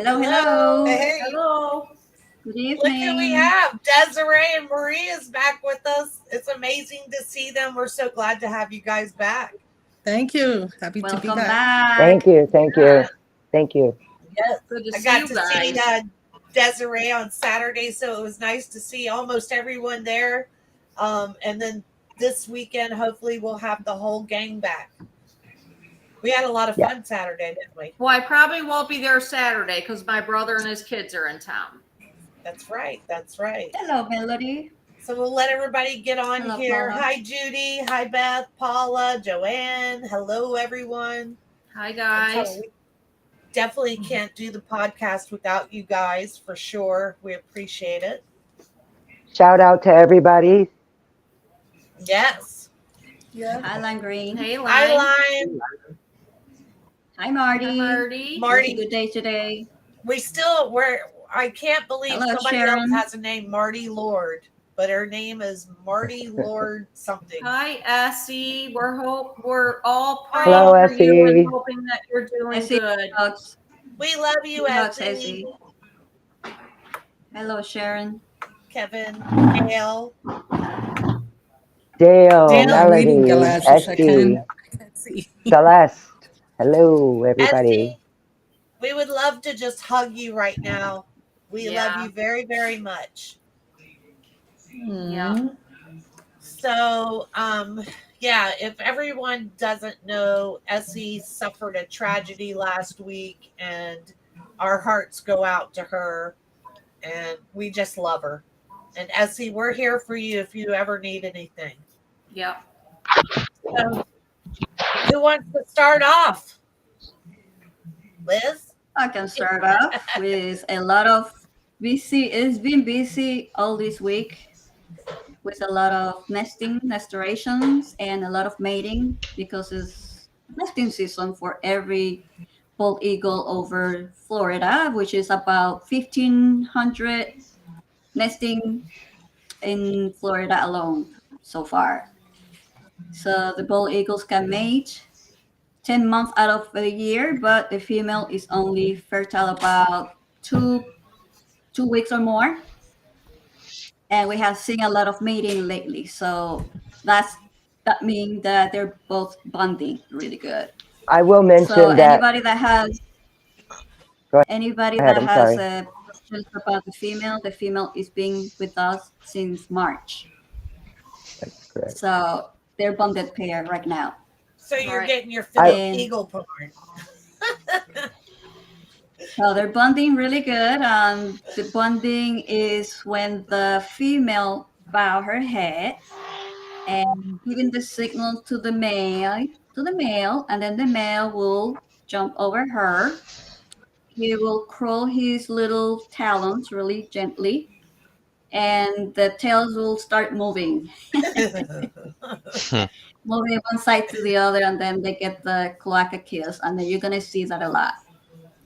Hello, Hello. hello. Hey. Hello. Good Look who we evening. have. Desiree and Marie is back with us. It's amazing to see them. We're so glad to have you guys back. Thank you. Happy to be Welcome back. Thank back. you. Thank you. Thank you. Yes. Good to I see got you to see guys. Desiree on Saturday, so it was nice to see almost everyone there. And then this weekend, hopefully, we'll have the whole gang back. We had a lot of Yeah. fun Saturday, didn't we? Well, I probably won't be there Saturday because my brother and his kids are in town. That's right. That's right. Hello, Melody. So we'll let everybody get on Hello, here. Paula. Hi, Judy. Hi, Beth, Paula, Joanne. Hello, everyone. Hi, I'm guys. telling you, we definitely can't do the podcast without you guys for sure. We appreciate it. Shout out to everybody. Yes. Hi, Lime Green. Hey, Hi, Line. Lime. Hi, Marty. Hi, Marty. It's a Marty. good day today. I can't believe Hello, somebody Sharon. else has a name, Marty Lord, but her name is Marty Lord something. Hi, Essie. We're all praying Hello, for you and Essie. hoping that you're doing Essie good. Hugs. We love you, Hugs, Essie, Essie. Hello, Sharon. Kevin, Gail. Dale, Dale. I'm reading Melody, glasses. I Esty, can't see. Celeste. Hello, everybody. Essie, we would love to just hug you right now. We love Yeah. you very, very much. Yeah. So, yeah, if everyone doesn't know, Essie suffered a tragedy last week, and our hearts go out to her, and we just love her. And Essie, we're here for you if you ever need anything. Yep. So, who wants to start off? Liz? I can start off with a lot of busy. It's been busy all this week with a lot of nesting, restorations, and a lot of mating because it's nesting season for every bald eagle over Florida, which is about 1,500 nesting in Florida alone so far. So the bald eagles can mate 10 months out of the year, but the female is only fertile about two weeks or more. And we have seen a lot of mating lately. So that means that they're both bonding really good. I will So mention that. Go anybody ahead. that I'm has sorry. questions about the female is being with us since March. That's correct. So they're bonded pair right now. So you're Right. getting your fill of And eagle porn. so they're bonding really good. The bonding is when the female bow her head and giving the signal to the male, and then the male will jump over her. He will curl his little talons really gently, and the tails will start moving, moving one side to the other, and then they get the cloaca kiss, and then you're gonna see that a lot.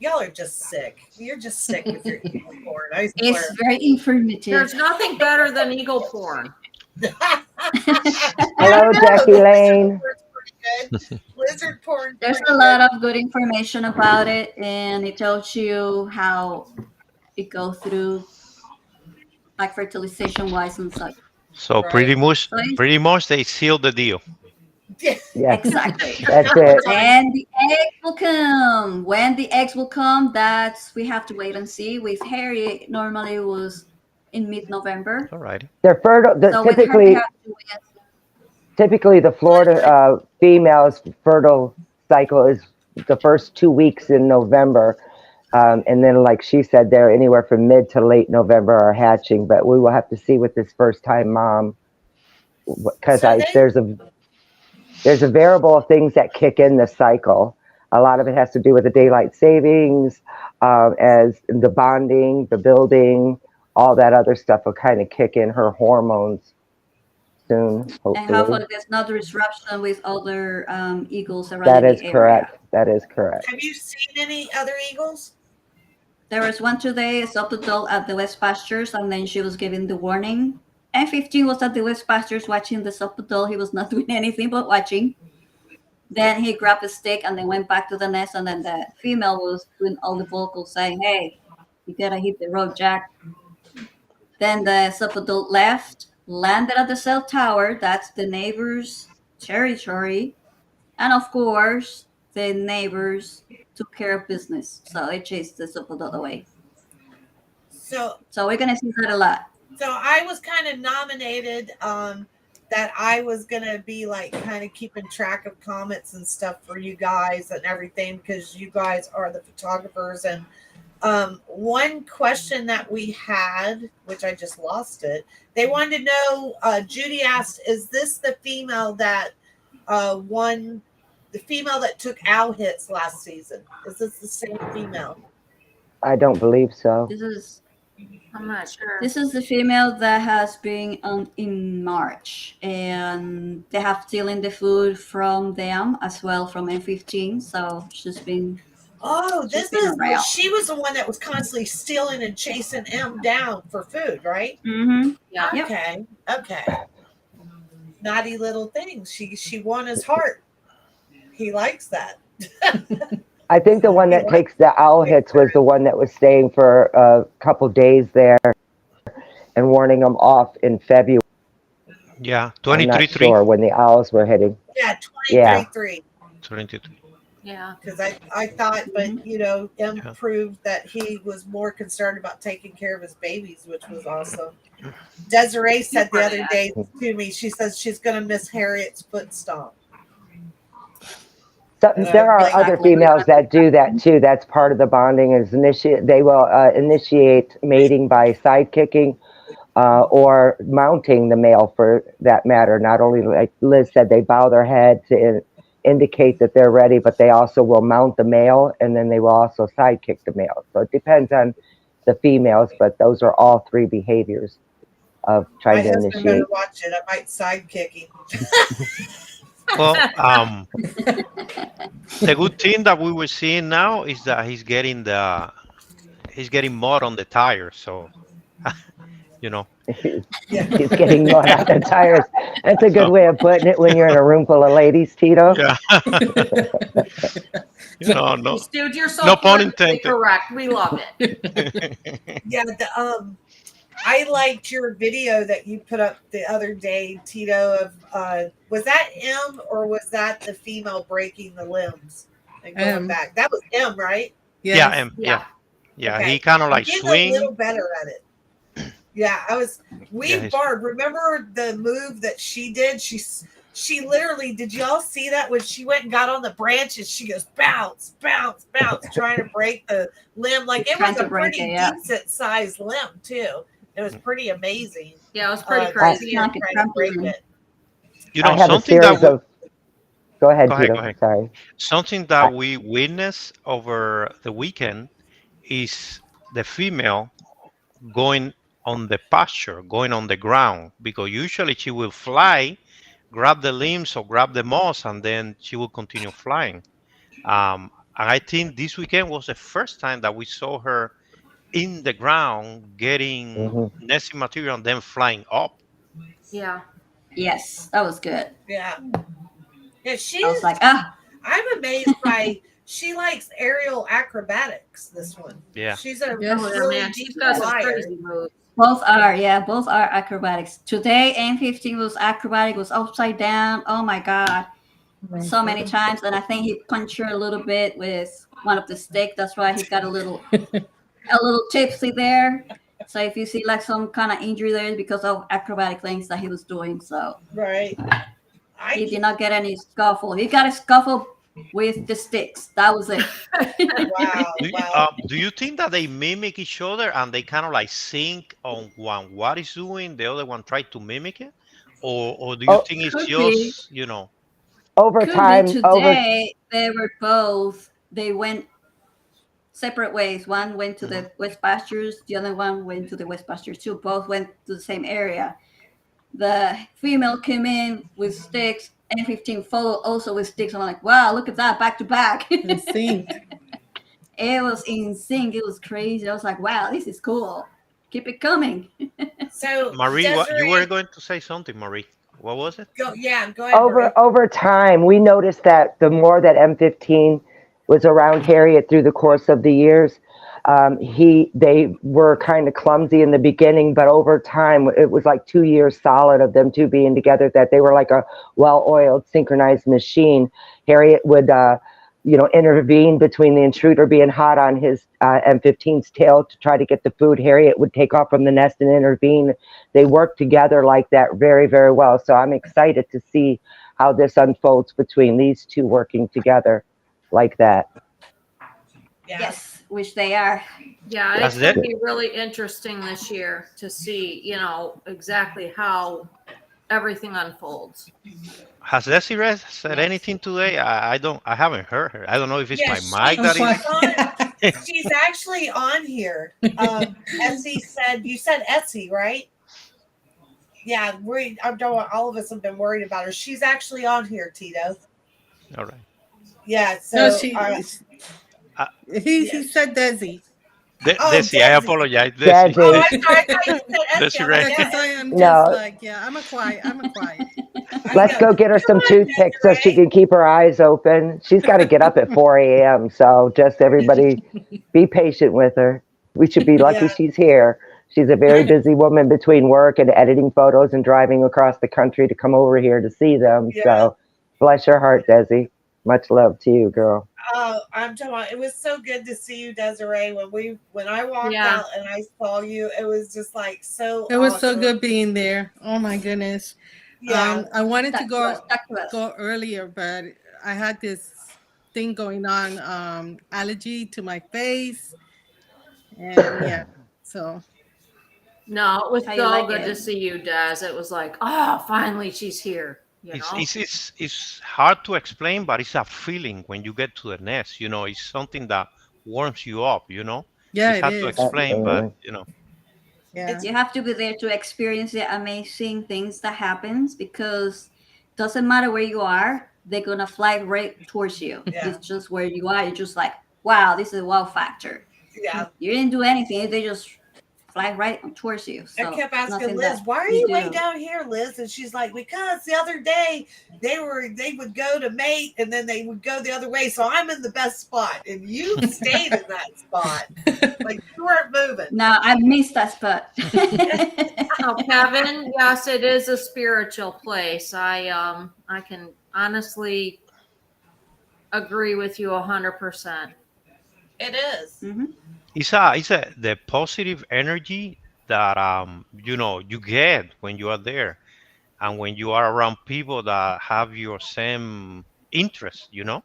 Y'all are just sick. You're just sick with your eagle porn. I It's swear. very informative. There's nothing better than eagle porn. Hello, Jackie Lane. Lizard porn. There's a lot of good information about it, and it tells you how it goes through, like fertilization wise and such. So Right. pretty much they sealed the deal. Yes, Exactly. that's it. And the eggs will come. When the eggs will come, we have to wait and see. With Harry, normally it was in mid-November. Alrighty. They're fertile. So with her, we have to wait. Typically, the Florida female's fertile cycle is the first 2 weeks in November. And then, like she said, they're anywhere from mid to late November are hatching. But we will have to see with this first-time mom, because there's a variable of things that kick in the cycle. A lot of it has to do with the daylight savings, as the bonding, the building, all that other stuff will kind of kick in her hormones soon, hopefully. And hopefully there's no disruption with other eagles around That the is area. correct. That is correct. Have you seen any other eagles? There was one today, a soapdoll at the West Pastures, and then she was giving the warning. And 15 was at the West Pastures watching the soapdoll. He was not doing anything but watching. Then he grabbed a stick and then went back to the nest. And then the female was doing all the vocals saying, "Hey, you gotta hit the road, Jack." Then the subadult left, landed at the cell tower. That's the neighbor's territory. And of course, the neighbors took care of business. So they chased the subadult away. So So we're going to see that a lot. So I was kind of nominated that I was going to be like kind of keeping track of comments and stuff for you guys and everything because you guys are the photographers. And one question that we had, which I just lost it, they wanted to know, Judy asked, is this the female that won, the female that took owl hits last season? Is this the same female? I don't believe so. I'm not sure. This is the female that has been on in March, and they have stealing the food from them as well from M15. So she's been. Oh, She's been around. she was the one that was constantly stealing and chasing M down for food, right? Mm-hmm. Yeah. Yep. Okay. Naughty little things. She won his heart. He likes that. I think the one that takes the owl hits was the one that was staying for a couple days there and warning them off in February. Yeah, I'm not 23-3. sure when the owls were hitting. Yeah, Yeah. 23. 23. Yeah. Because I thought, but you know, M Yeah. proved that he was more concerned about taking care of his babies, which was awesome. Desiree said the other day to me, she says she's gonna miss Harriet's foot stomp. So, there are other females that do that too. That's part of the bonding. Is they will initiate mating by side kicking or mounting the male, for that matter. Not only, like Liz said, they bow their head to indicate that they're ready, but they also will mount the male, and then they will also side kick the male. So it depends on the females, but those are all three behaviors of trying to My husband initiate. better watch it. I might side kick him. Well, the good thing that we were seeing now is that he's getting mud on the tire, so you know. He's getting mud on the tires. That's a good way of putting it when you're in a room full of ladies, Tito. Yeah. No. Dude, you're so No pun politically intended. correct. We love it. Yeah, I liked your video that you put up the other day, Tito, of was that M or was that the female breaking the limbs and going M. back? That was M, right? Yes. Yeah, Yeah. yeah. Okay. He kind of like Get a swing. little better at it. Yeah, Yeah, Barb, remember the move that she did? She literally, did y'all see that when she went and got on the branches? She goes bounce, bounce, bounce, trying to break the limb. Like it Trying was to a break pretty it, yeah. decent sized limb too. It was pretty amazing. Yeah, it was pretty Trying crazy. to break it. You I know, have a something series that of. Go ahead, Go ahead, Tito. go ahead. Sorry. something that we witnessed over the weekend is the female going on the pasture, going on the ground, because usually she will fly, grab the limbs or grab the moss, and then she will continue flying. And I think this weekend was the first time that we saw her in the ground getting Mm-hmm. nesting material and then flying up. Yeah. Yes, that was good. Yeah. Yeah, I was like, ah, I'm amazed by she likes aerial acrobatics, this one. Yeah. She's a Yes. Oh, yeah, really man. She's got some flyer. crazy moves. both are acrobatics. Today, M15 was acrobatic, was upside down. Oh my God. So many times. And I think he punched her a little bit with one of the sticks. That's why he got a little tipsy there. So if you see like some kind of injury there, it's because of acrobatic things that he was doing. So Right. he did not get any scuffle. He got a scuffle with the sticks. That was it. Wow. Do you, Wow. do you think that they mimic each other and they kind of like sync on one what is doing, the other one try to mimic it, or do you Oh, think it's could just be. Over Could time, be today they were both. They went separate ways. One went to the west pastures. The other one went to the west pastures too. Both went to the same area. The female came in with sticks, and 15 followed also with sticks. I'm like, wow, look at that, back to back. In sync. It was in sync. It was crazy. I was like, wow, this is cool. Keep it coming. So Marie, what, you Desiree, were going to say something, Marie. What was it? Go ahead. Marie. Over time, we noticed that the more that M15 was around Harriet through the course of the years, they were kind of clumsy in the beginning, but over time, it was like 2 years solid of them two being together, that they were like a well-oiled, synchronized machine. Harriet would, intervene between the intruder being hot on his M15's tail to try to get the food. Harriet would take off from the nest and intervene. They work together like that very, very well. So I'm excited to see how this unfolds between these two working together like that. Yeah. Yes, which they are. Yeah, That's it's going to it. be really interesting this year to see, exactly how everything unfolds. Has Desiree said anything today? I haven't heard her. I don't know if it's Yeah, my mic that is. she's actually on here. Essie said, you said Etsy, right? Yeah, all of us have been worried about her. She's actually on here, Tito. All right. Yeah, so No, he said Desi. Desi, I apologize. Desi. Oh, I'm sorry. I thought you said Essie. Desiree. I'm Because like, I'm No. just like, I'm a quiet. Let's go get her some Come on, toothpicks so she Desiree. can keep her eyes open. She's got to get up at 4 a.m. So just everybody be patient with her. We should be lucky Yeah. she's here. She's a very busy woman between work and editing photos and driving across the country to come over here to see them. Yeah. So bless your heart, Desi. Much love to you, girl. Oh, I'm talking about, it was so good to see you, Desiree. When I walked Yeah. out and I saw you, it was just like so It was so awesome. good being there. Oh my goodness. Yeah. I wanted to Talk to us. go earlier, but I had this thing going on, allergy to my face, and yeah. So No, it was How you so like good it? to see you, Daz. It was like, oh, finally she's here. It's hard to explain, but it's a feeling when you get to the nest. It's something that warms you up. yeah, It's it hard to is. explain, but Yeah. You have to be there to experience the amazing things that happens, because doesn't matter where you are, they're gonna fly right towards you. Yeah. It's just where you are. You're just like, wow, this is a wow factor. Yeah. You didn't do anything. They just fly right towards you. So I kept asking nothing Liz, that why are you way do. down here, Liz? And she's like, because the other day they would go to mate and then they would go the other way. So I'm in the best spot. And you stayed in that spot. Like you weren't moving. No, I missed that spot. Oh, Kevin, yes, it is a spiritual place. I can honestly agree with you 100%. It is. Mhm. it's the positive energy that you get when you are there, and when you are around people that have your same interests. Mhm.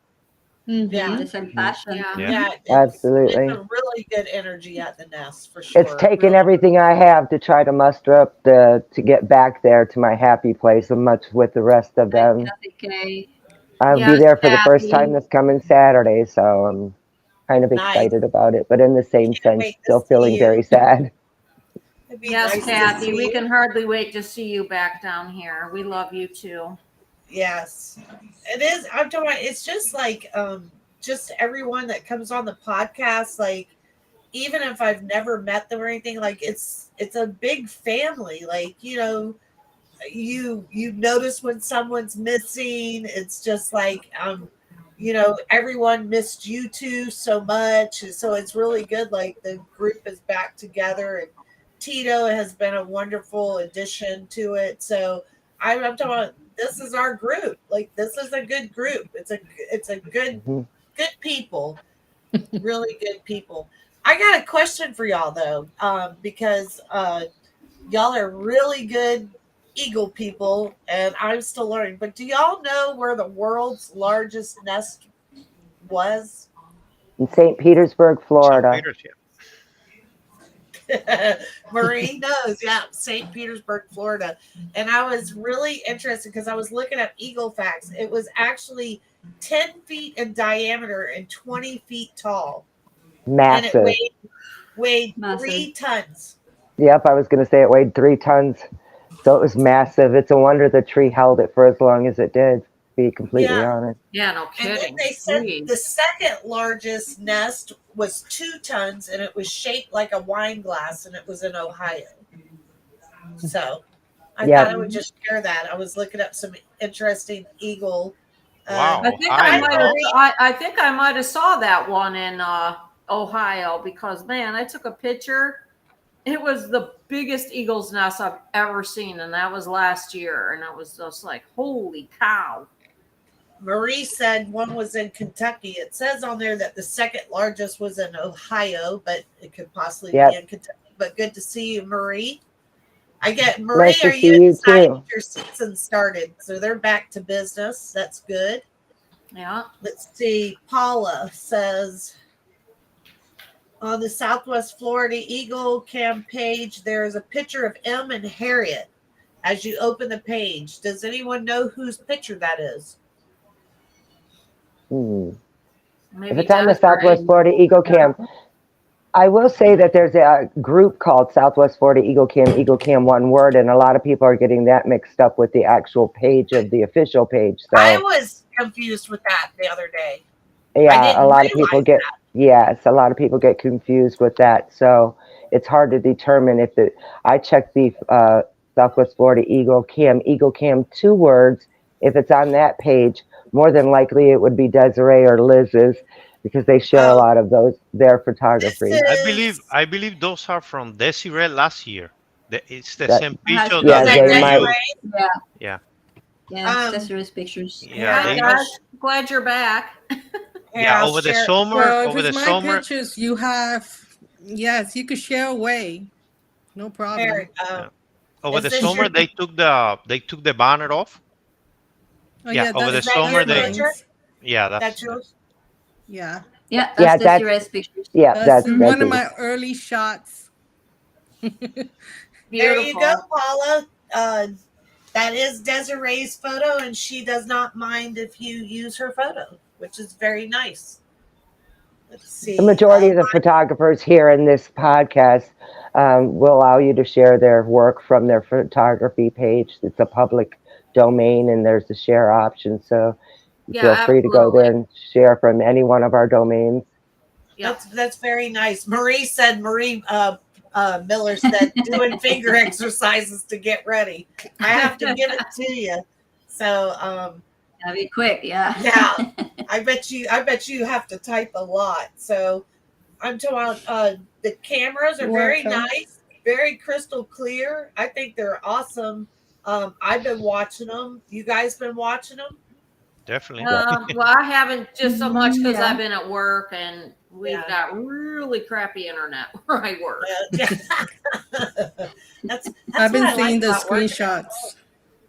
Yeah. The same passion. Yeah. Yeah. Absolutely. It's a really good energy at the nest for sure. It's taken Really. everything I have to try to muster up to get back there to my happy place, and much with the rest of them. Okay. I'll be Yes, there for the first Kathy. time this coming Saturday, so I'm kind of Nice. excited about it, but in the same Can't sense, wait to still see feeling you. very sad. It'd be Yes, nice to Kathy, see we you. can hardly wait to see you back down here. We love you too. Yes, it is. I'm talking about, it's just like just everyone that comes on the podcast, like even if I've never met them or anything, like it's a big family. Like, you notice when someone's missing. It's just like everyone missed you two so much. And so it's really good. Like the group is back together, and Tito has been a wonderful addition to it. So I'm talking about, this is our group. Like this is a good group. It's a good Mhm. people, really good people. I got a question for y'all though, because y'all are really good eagle people, and I'm still learning. But do y'all know where the world's largest nest was? In St. Petersburg, St. Florida. Peter's, yeah. Marie knows, yeah, St. Petersburg, Florida. And I was really interested because I was looking up eagle facts. It was actually 10 feet in diameter and 20 feet tall. Massive. And it weighed Massive. 3 tons. Yep, I was going to say it weighed 3 tons. So it was massive. It's a wonder the tree held it for as long as it did, to be completely Yeah. honest. Yeah, no And then kidding. they said Jeez. the second largest nest was 2 tons, and it was shaped like a wine glass, and it was in Ohio. So I Yep. thought I would just share that. I was looking up some interesting eagle. Wow. I think Ohio. I think I might have saw that one in Ohio because man, I took a picture. It was the biggest eagle's nest I've ever seen, and that was last year. And I was just like, holy cow. Marie said one was in Kentucky. It says on there that the second largest was in Ohio, but it could possibly Yep. be in Kentucky. But good to see you, Marie. I get Marie. Nice to Are see you you excited? too. Your season started, so they're back to business. That's good. Yeah. Let's see. Paula says on the Southwest Florida Eagle Cam page, there is a picture of M and Harriet. As you open the page, does anyone know whose picture that is? If Maybe it's on the Desiree. Southwest Florida Eagle Cam, I will say that there's a group called Southwest Florida Eagle Cam one word, and a lot of people are getting that mixed up with the actual page of the official page. So I was confused with that the other day. yeah, a lot of people get a lot of people get confused with that. So it's hard to determine if the I checked the Southwest Florida Eagle Cam 2 words. If it's on that page, more than likely it would be Desiree or Liz's because they share a lot of their photography. I believe those are from Desiree last year. It's the That- same picture Yeah, that they they might. used. Yeah. Yeah. Yeah, Desiree's pictures. Yeah, Hi, they- guys. Glad you're back. Yeah, over the summer, Well, if over the it's my summer, pictures, you have, yes, you could share away. No problem. Eric, over is the this summer your- they took the banner off. Oh, Yeah, over the Is that summer your they picture? yeah, That's that's yours? Yeah. Yeah, Yeah, that's that's- Desiree's pictures. Yeah, That's that's one of my early shots. There Beautiful. you go, Paula. That is Desiree's photo, and she does not mind if you use her photo, which is very nice. Let's see. the majority of the photographers here in this podcast will allow you to share their work from their photography page. It's a public domain and there's a share option. So Yeah, feel free to go absolutely. there and share from any one of our domains. Yeah. That's very nice. Marie Miller said doing finger exercises to get ready. I have to give it to you. So Gotta be quick, yeah. yeah, I bet you have to type a lot. So I'm talking the cameras are very Welcome. nice, very crystal clear. I think they're awesome. I've been watching them. You guys been watching them? definitely. Well, I haven't just so much because Yeah. I've been at work and we've got really crappy internet where I work. that's I've been what I seeing like the about working. screenshots.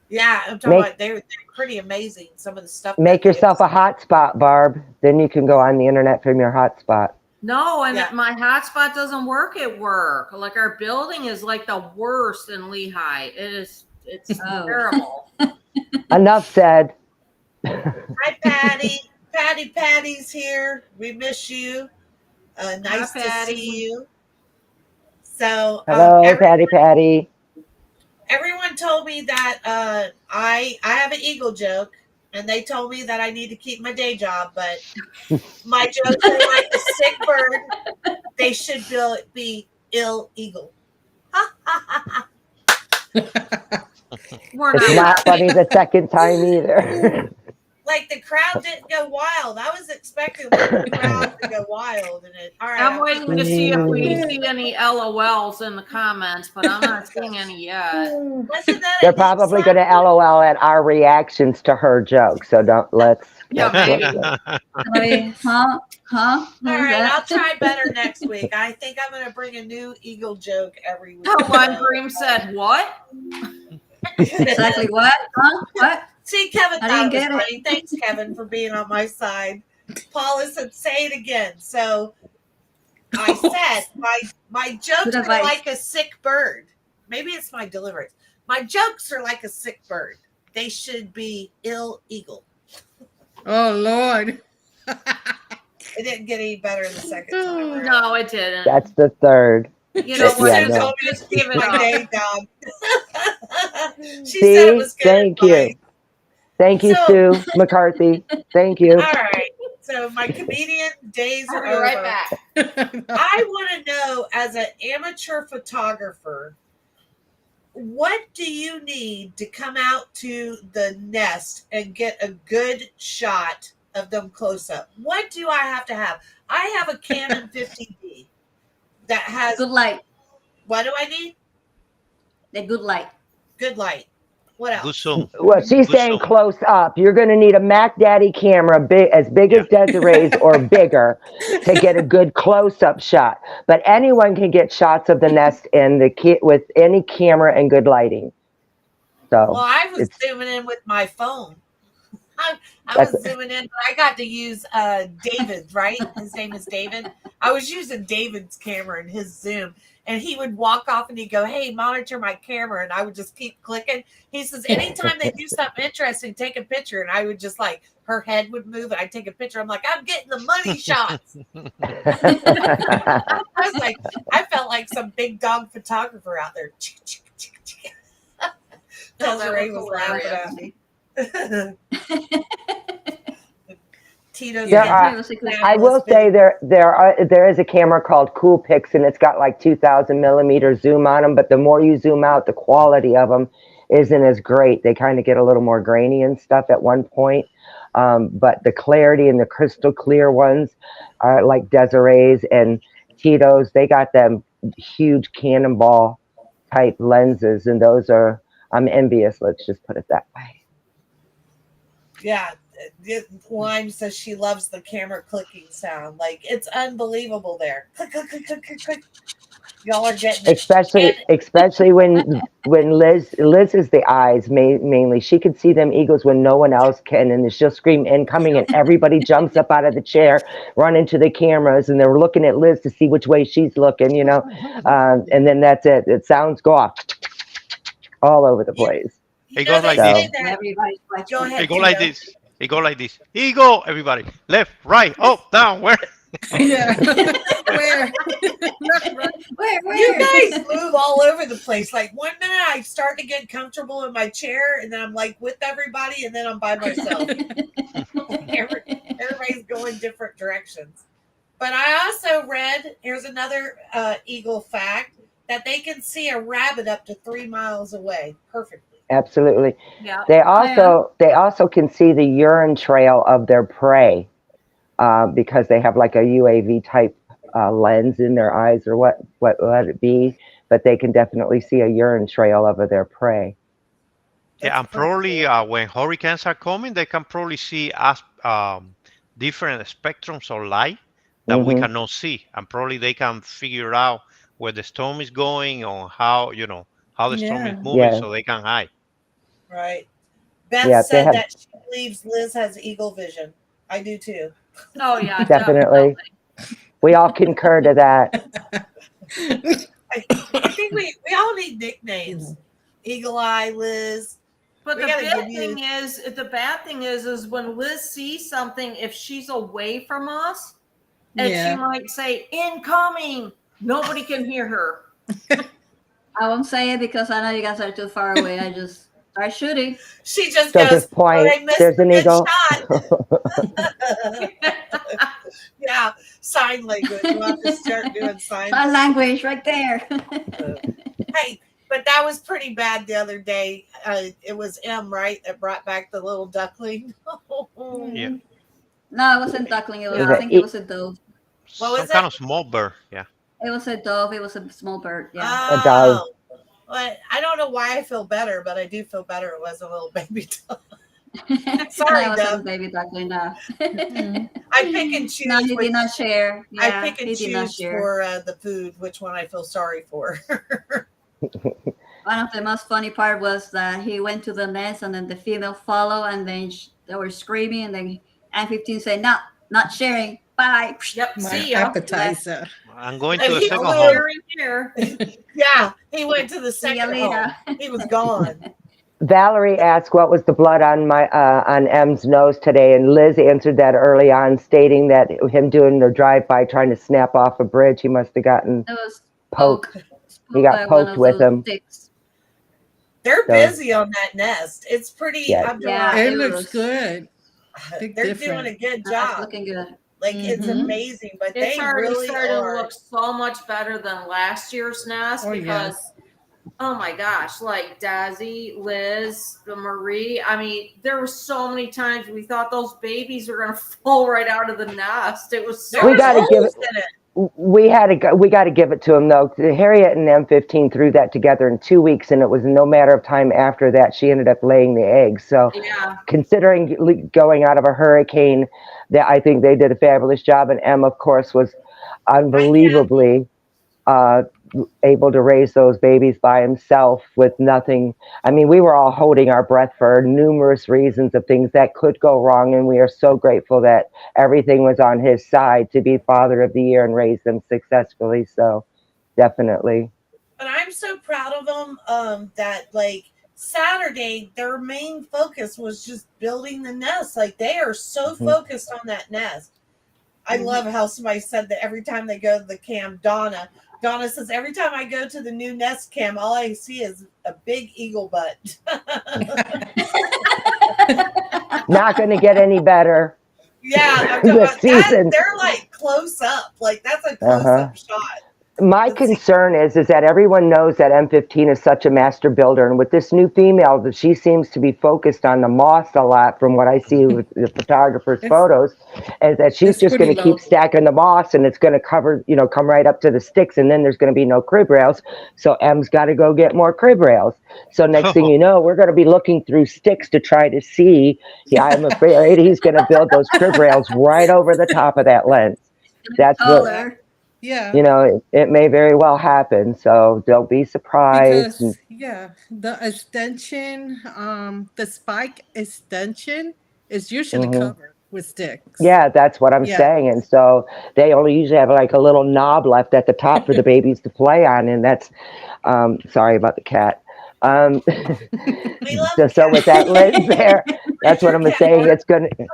Yeah, I'm talking about they're pretty amazing. Some of the stuff. Make yourself a hotspot, Barb. Then you can go on the internet from your hotspot. No, and Yeah. my hotspot doesn't work at work. Like our building is like the worst in Lehigh. It's Oh. terrible. Enough said. Hi, Patty. Patty's here. We miss you. Nice Hi, to Patty. see you. So, Hello, Patty. everyone told me that I have an eagle joke, and they told me that I need to keep my day job. But my jokes are like a sick bird; they should be ill eagle. We're It's not funny the second time either. Like the crowd didn't go wild. I was expecting the crowd to go wild, and all right. I'm waiting to see if we see any LOLs in the comments, but I'm not seeing any yet. Wasn't that They're a probably slap? going to LOL at our reactions to her joke. So let's. Yeah, maybe. Like, huh? All right, that? I'll try better next week. I think I'm going to bring a new eagle joke every week. One dream said, "What?" Exactly what? Huh? What? See, Kevin I thought didn't it was get it. funny. Thanks, Kevin, for being on my side. Paula said, "Say it again." So I said, my jokes Good are advice. like a sick bird. Maybe it's my delivery. My jokes are like a sick bird. They should be ill eagle. Oh, Lord. It didn't get any better the second time around. No, it didn't. That's the third. You know what? Yeah, She no. told me to Just give keep it my up. day job. She See? said it was good Thank advice. you. Thank you, So- Sue McCarthy. Thank you. All right. So my comedian days I'll are be over. right back. I want to know, as an amateur photographer, what do you need to come out to the nest and get a good shot of them close up? What do I have to have? I have a Canon 50D that has, Good light. what do I need? The good light. Good light. What Good else? zoom. Well, she's Good saying zoom. close up. You're going to need a Mac Daddy camera as big as Desiree's or bigger to get a good close-up shot. But anyone can get shots of the nest in with any camera and good lighting. Well, So I was it's zooming in with my phone. I that's was zooming in, but I got to use David's, right? His name is David. I was using David's camera and his zoom, and he would walk off and he'd go, "Hey, monitor my camera," and I would just keep clicking. He says, "Anytime they do something interesting, take a picture," and I would just like, her head would move, and I'd take a picture. I'm like, "I'm getting the money shots." I was like, I felt like some big dog photographer out there. No, that Desiree was was laughing at Hilarious. Tito's There getting are- It was a good- I will say there is a camera called Cool Pix, and it's got like 2,000 millimeter zoom on them. But the more you zoom out, the quality of them isn't as great. They kind of get a little more grainy and stuff at one point. But the clarity and the crystal clear ones are like Desiree's and Tito's. They got them huge cannonball type lenses, and those are, I'm envious. Let's just put it that way. Yeah, Lime says she loves the camera clicking sound. Like, it's unbelievable there. Click, click, click, click, click, click. Y'all are getting it. Especially when Liz is the eyes mainly. She could see them eagles when no one else can, and she'll scream incoming, and everybody jumps up out of the chair, run into the cameras, and they're looking at Liz to see which way she's looking, and then that's it. It sounds go off all over the place. It goes like they this. say that. Everybody's Go watching. ahead. It go like Tito. this. It go like this. Eagle, everybody. Left, right, up, down, where? Yeah. Where? Left, right. Where? You guys move all over the place. Like, one minute I start to get comfortable in my chair, and then I'm like with everybody, and then I'm by myself. Everybody's going different directions. But I also read, here's another eagle fact, that they can see a rabbit up to 3 miles away perfectly. Absolutely. Yeah. They also can see the urine trail of their prey because they have like a UAV type lens in their eyes, or what let it be, but they can definitely see a urine trail of their prey. Yeah, and probably when hurricanes are coming, they can probably see different spectrums of light that we cannot see, and probably they can figure out where the storm is going, or how the storm is moving, so they can hide. Right. Beth Yeah, said that she believes Liz has eagle vision. I do too. Oh yeah, Definitely. We all concur to that. I think we all need nicknames. Eagle Eye, Liz. But We the gotta bad give thing is when Liz sees something, if she's away from us, and she might say incoming, nobody can hear her. I won't say it because I know you guys are too far away. I just start shooting. She just So goes, this point, I missed there's a an good eagle. shot. Yeah, sign language. We'll have to start doing sign Sign language right there. Hey, but that was pretty bad the other day. It was M, right, that brought back the little duckling. Yeah. No, it wasn't duckling. It was, Yeah. I think it was a dove. What was Some kind it? of small bird. Yeah. It was a dove. It was a small bird. Yeah. A dove. Well, I don't know why I feel better, but I do feel better. It was a little baby dove. No, Sorry, it wasn't dove. a baby duckling. No. I pick and choose. No, he which- did not share. Yeah, I pick and he did not choose share. for the food, which one I feel sorry for. One of the most funny part was that he went to the nest and then the female followed, and then they were screaming, and then M15 said, "No, not sharing. Bye." Yep. My See ya. appetizer. I'm going And to the he second flew home. Sharing here. Yeah, he went to the See ya second later. home. He was gone. Valerie asked what was the blood on on M's nose today, and Liz answered that early on, stating that him doing the drive-by trying to snap off a bridge, he must have gotten It was poked. spooked He got by one poked of with those him. sticks. They're So- busy on that nest. It's pretty. Yeah. I'm Yeah. It it looks was- good. Big They're difference. doing a good That's job. looking good. Like, it's Mhm. amazing, but It's they already really starting are. to look so much better than last year's nest Oh, because yes. Oh my gosh, like Dazzy, Liz, Marie. I mean, there were so many times we thought those babies were going to fall right out of the nest. It was There so We was got to give it. holes in it. We got to give it to him though. Harriet and M15 threw that together in 2 weeks, and it was no matter of time after that she ended up laying the eggs. So, yeah. considering going out of a hurricane, that I think they did a fabulous job. And M, of course, was unbelievably uh, able to raise those babies by himself with nothing. I mean, we were all holding our breath for numerous reasons of things that could go wrong, and we are so grateful that everything was on his side to be Father of the Year and raise them successfully. So, definitely. But I'm so proud of them that like Saturday, their main focus was just building the nest. Like they are so Mhm. focused on that nest. I love how somebody said that every time they go to the cam, Donna says, every time I go to the new nest cam, all I see is a big eagle butt. Not going to get any better Yeah, I'm talking this about that. season. They're like close up. Like that's a close Uh-huh. up shot. My Let's see. concern is that everyone knows that M15 is such a master builder, and with this new female, that she seems to be focused on the moss a lot, from what I see with the photographer's It's- photos, and that she's it's just going pretty to keep low. stacking the moss, and it's going to cover, come right up to the sticks, and then there's going to be no crib rails. So M's got to go get more crib rails. So next thing you know, we're going to be looking through sticks to try to see. Yeah, I'm afraid he's going to build those crib rails right over the top of that lens. That's what. Color. Yeah. It may very well happen. So don't be surprised. Because the extension, the spike extension is usually Mhm. covered with sticks. Yeah, that's what I'm Yeah. saying. And so they only usually have like a little knob left at the top for the babies to play on. And that's, sorry about the cat. We love So with that lens there, that's what Your I'm cat, saying. Barb. It's going to,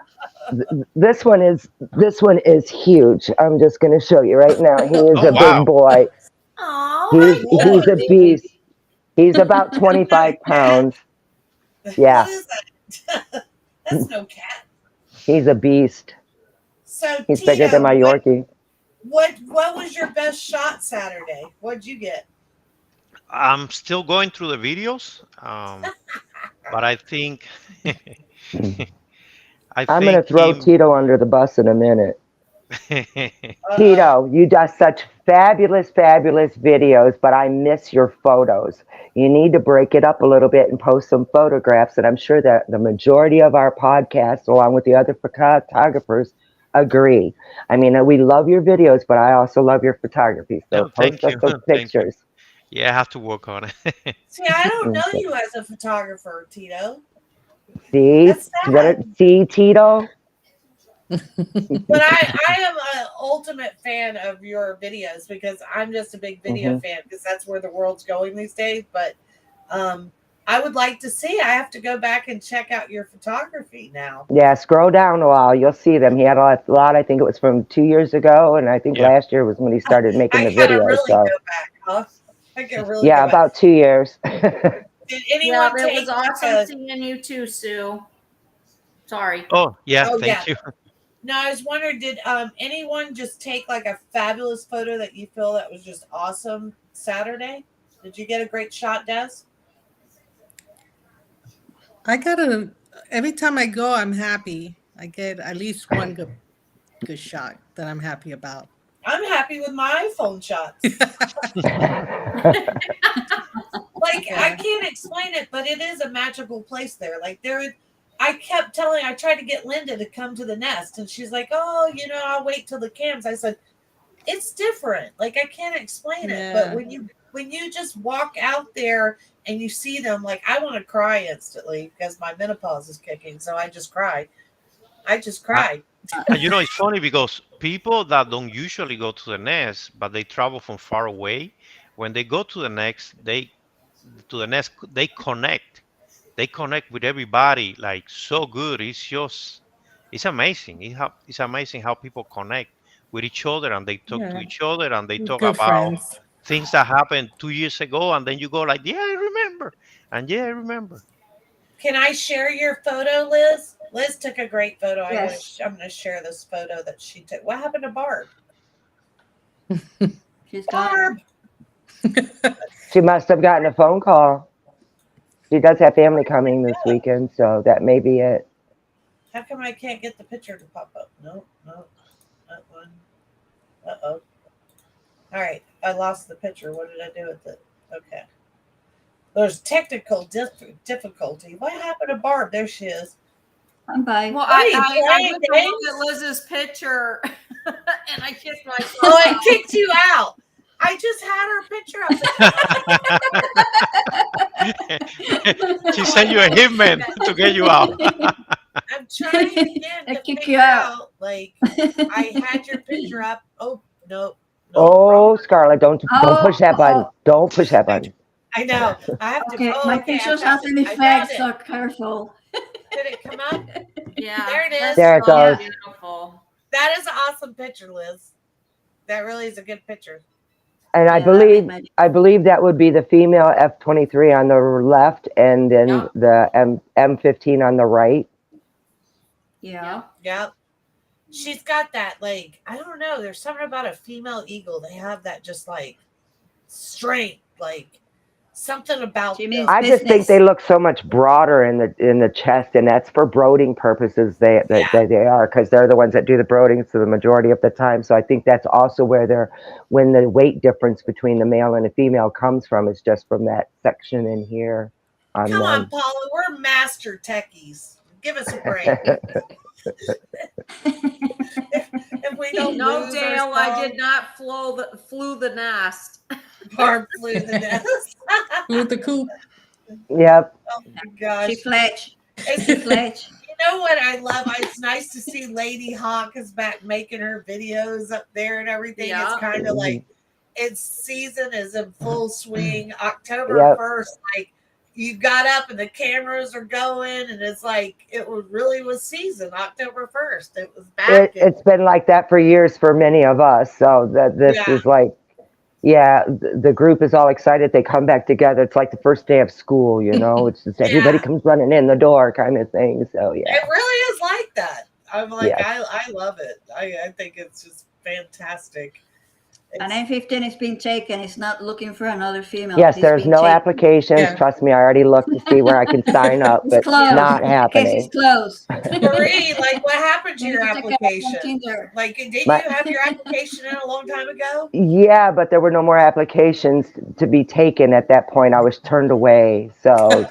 this one is huge. I'm just going to show you right now. He is Oh a big wow. boy. Oh, He's a beast. He's about 25 pounds. Yeah. What is that? That's no cat. He's a beast. So He's bigger than Tito, my Yorkie. what was your best shot Saturday? What'd you get? I'm still going through the videos, but I think I I'm going to think throw him. Tito under the bus in a minute. Uh-oh. Tito, you do such fabulous, fabulous videos, but I miss your photos. You need to break it up a little bit and post some photographs. And I'm sure that the majority of our podcast, along with the other photographers, agree. I mean, we love your videos, but I also love your photography. So No, thank post us you, those thank you. pictures. Yeah, I have to work on it. See, I don't know Okay. you as a photographer, Tito. See, That's sad. see, Tito. But I am an ultimate fan of your videos because I'm just a big video Mhm. fan because that's where the world's going these days. But I would like to see. I have to go back and check out your photography now. Yeah, scroll down a while. You'll see them. He had a lot. I think it was from 2 years ago, and I think Yeah. last year was when he started making I the gotta videos. really So go back, huh? I can really yeah, go back. about 2 years. Did yeah, anyone it take was awesome seeing you too, Sue. Sorry. Oh yeah, Oh, thank yeah. you. No, I was wondering, did anyone just take like a fabulous photo that you feel that was just awesome Saturday? Did you get a great shot, Des? Every time I go, I'm happy. I get at least one good shot that I'm happy about. I'm happy with my iPhone shots. Like I can't explain it, but it is a magical place there. Like I tried to get Linda to come to the nest, and she's like, "Oh, I'll wait till the cams." I said, "It's different. Like I can't explain it, but Yeah. when you just walk out there and you see them, like I want to cry instantly because my menopause is kicking, so I just cried. I just cried. And it's funny because people that don't usually go to the nest, but they travel from far away, when they go to the nest, they connect. They connect with everybody like so good. It's amazing. It's amazing how people connect with each other and they talk to Yeah. each other and they talk Good about friends. things that happened 2 years ago, and then you go like, yeah, I remember, and yeah, I remember. Can I share your photo, Liz? Liz took a great photo. Yes. I'm gonna share this photo that she took. What happened to Barb? She's Barb. gone. She must have gotten a phone call. She does have family coming this weekend, so that may be it. How come I can't get the picture to pop up? No, that one. Uh-oh. All right, I lost the picture. What did I do with it? Okay. There's technical difficulty. What happened to Barb? There she is. I'm by. Well, What are you I playing went to look games? at Liz's picture and I kicked myself. Oh, I kicked you out. I just had her picture up. She sent you a hitman to get you out. I'm trying again I to kick figure you out. out. Like, I had your picture up. Oh, no. Oh, wrong. Scarlett, don't push that button. Don't push that button. I know. I have to. Okay, Oh, my okay, I pictures found have an it. I found effect, it. so careful. Did it come up? Yeah, There it is. that's There it so goes. beautiful. That is an awesome picture, Liz. That really is a good picture. And I Yeah, believe that would be the female F23 on the left, and then Yeah. the M15 on the right. Yeah. Yep. She's got that, like, I don't know. There's something about a female eagle. They have that just like strength, like something about She them. means I just think business. they look so much broader in the chest, and that's for brooding purposes. They are, because they're the ones that do the brooding for the majority of the time. So I think that's also where when the weight difference between the male and the female comes from, is just from that section in here. On Come on, them. Paula. We're master techies. Give us a break. if we don't No, lose Dale, I ourselves, did not flew the nest. Barb flew the nest. With the coop. Yep. Oh my gosh. She fledged. It's, She fledged. you know what I love? It's nice to see Lady Hawk is back making her videos up there and everything. Yeah. It's kind of like its season is in full swing. October Yep. 1st, like you got up and the cameras are going, and it's like it really was season. October 1st, it was back. It's been like that for years for many of us. So this is like, the group is all excited. They come back together. It's like the first day of school, It's just everybody comes running in the door kind of thing. So It really is like that. I'm like, I love it. I think it's just fantastic. An M15 is being taken. It's not looking for another female. yes, It's there's being no taken. applications. Yeah. Trust me, I already looked to see where I can sign up, It's but closed. not The case is happening. closed. Marie, like, what happened to You your need to check out on application? Tinder. Like, didn't My- you have your application in a long time ago? Yeah, but there were no more applications to be taken at that point. I was turned away. So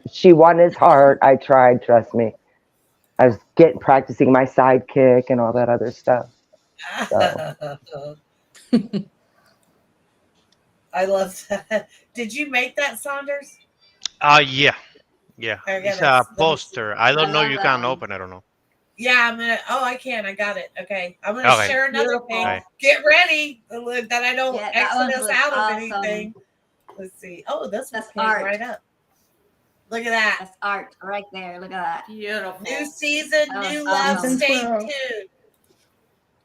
she won his heart. I tried, trust me. I was practicing my sidekick and all that other stuff. So. I love that. Did you make that, Saunders? Yeah. I It's gotta- a poster. I don't know. love You that can one. open. I don't know. Yeah, I'm gonna. Oh, I can. I got it. Okay, I'm gonna Okay. share another Beautiful. thing. Okay. Get ready that I don't Yeah, that one exit us was out of awesome. anything. Let's see. Oh, this That's came art. right up. Look at that. That's art right there. Look at that. Beautiful. New season, That was new love. awesome. Stay 12. tuned.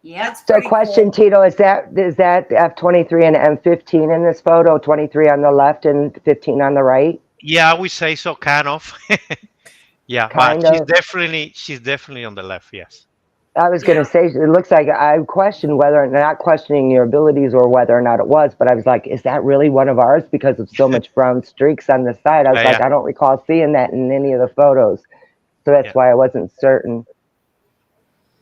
Yep. That's So pretty question, cool. Tito, is that F23 and M15 in this photo? 23 on the left and 15 on the right? Yeah, I would say so, kind of. Yeah, Kind but of. she's definitely on the left. Yes. I was going to say, it looks like I questioned not questioning your abilities or whether or not it was, but I was like, is that really one of ours? Because of so much brown streaks on the side. I was like, Yeah. I don't recall seeing that in any of the photos. So that's why I wasn't certain.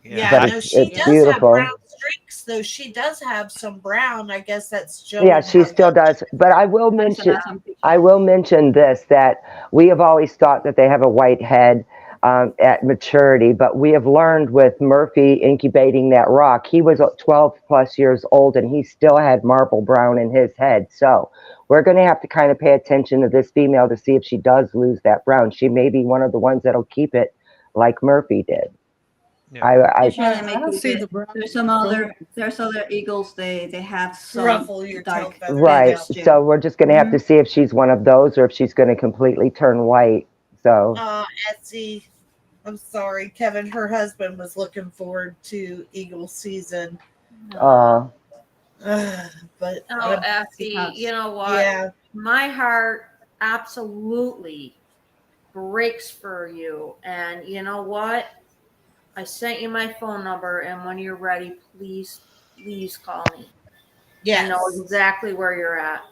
Yeah, But no, it's she does beautiful. have brown streaks, though. She does have some brown. I guess that's showing. Yeah, she how still much- does. But I will mention this, that we have always thought that they have a white head at maturity, but we have learned with Murphy incubating that rock, he was 12 plus years old and he still had marble brown in his head. So we're going to have to kind of pay attention to this female to see if she does lose that brown. She may be one of the ones that'll keep it like Murphy did. Yeah. I Usually they I don't keep see it. the brown. There's other eagles. They have some Ruffle your tail dark feathers. right. feathers too. So we're just going to have to see if she's one of those or if she's going to completely turn white. So Etsy. I'm sorry, Kevin. Her husband was looking forward to eagle season. uh But Oh, Effie, you know what? yeah, My heart absolutely breaks for you. And you know what? I sent you my phone number, and when you're ready, please call me. I yes. know exactly where you're at.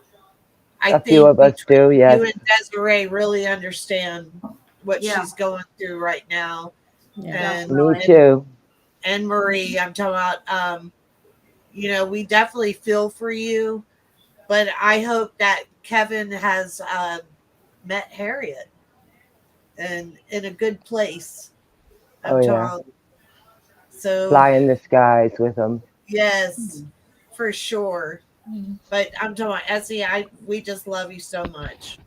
I A few think of us between do, yes. you and Desiree really understand what Yeah. she's going through right now. Yeah. And, Me and too. and Marie, I'm talking about we definitely feel for you, but I hope that Kevin has met Harriet and in a good place. Oh I'm yeah. talking. So Fly in the skies with them. yes, for sure. Mhm. But I'm talking about Essie. We just love you so much,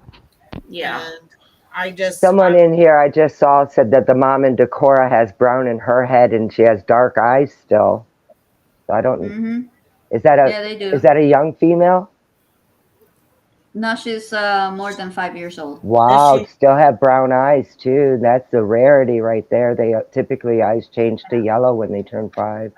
Yeah. and I just Someone in here I just saw said that the mom in Decorah has brown in her head and she has dark eyes still. So I don't. Mm-hmm. Is that Yeah, they do. a young female? No, she's more than 5 years old. does Wow, she. still have brown eyes too. That's a rarity right there. They typically eyes change to yellow when they turn 5.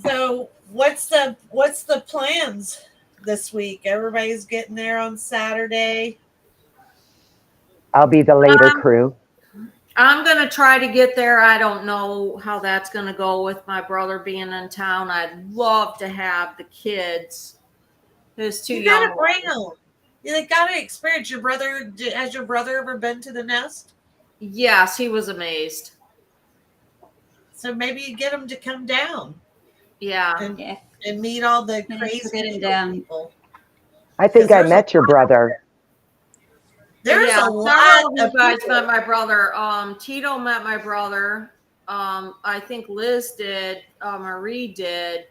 So what's the plans this week? Everybody's getting there on Saturday. I'll be the later Um, crew. I'm going to try to get there. I don't know how that's going to go with my brother being in town. I'd love to have the kids. There's 2 You gotta young bring ones. them. You gotta experience. Your brother has your brother ever been to the nest? Yes, he was amazed. So maybe you get him to come down Yeah. and Yeah, and meet all the we need to crazy get him eagle down. people. I Because think I met your brother. there's Yeah, a lot several of you of guys people. met my brother. Tito met my brother. I think Liz did. Marie did.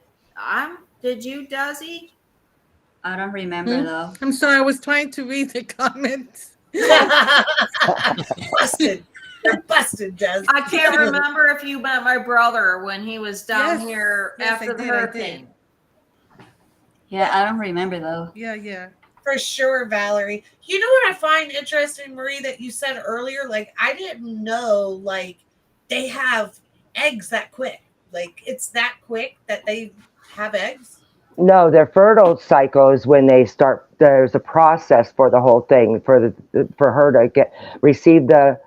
Did you, Desi? I don't remember though. I'm sorry, I was trying to read the comments. Busted. You're busted, Des. I can't remember if you met my brother when he was down Yes, here yes, after I the did, I did. hurricane. Yeah, I don't remember though. Yeah. For sure, Valerie. You know what I find interesting, Marie, that you said earlier? Like, I didn't know, like, they have eggs that quick. Like, it's that quick that they have eggs. No, their fertile cycle is when they start. There's a process for the whole thing for her to receive the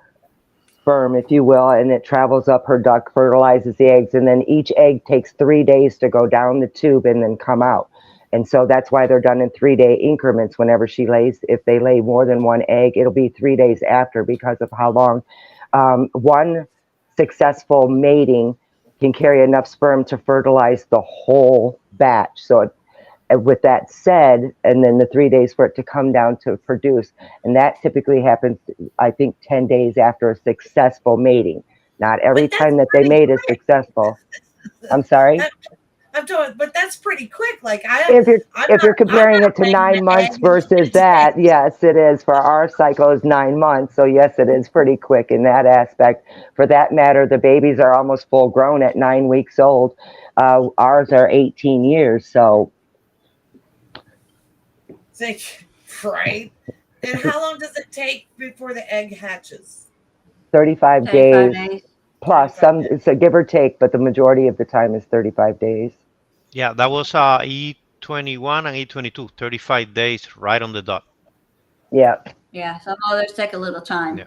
sperm, if you will, and it travels up her duct, fertilizes the eggs, and then each egg takes 3 days to go down the tube and then come out. And so that's why they're done in 3-day increments. Whenever she lays, if they lay more than one egg, it'll be 3 days after because of how long. One successful mating can carry enough sperm to fertilize the whole batch. So with that said, and then the 3 days for it to come down to produce, and that typically happens, I think, 10 days after a successful mating. Not every But that's time that they pretty mate is quick. successful. I'm sorry. I'm doing, but that's pretty quick. Like If you're I'm comparing not it to laying 9 the months egg versus that, yes, it is. For our cycle is 9 months, so yes, it is pretty quick in that aspect. For that matter, the babies are almost full grown at 9 weeks old. Ours are 18 years, so. Think, right? And how long does it take before the egg hatches? 35 35 days days. plus 35 some. days. It's a give or take, but the majority of the time is 35 days. Yeah, that was E21 and E22, 35 days right on the dot. Yeah, Yeah, some others take a little time. Yeah.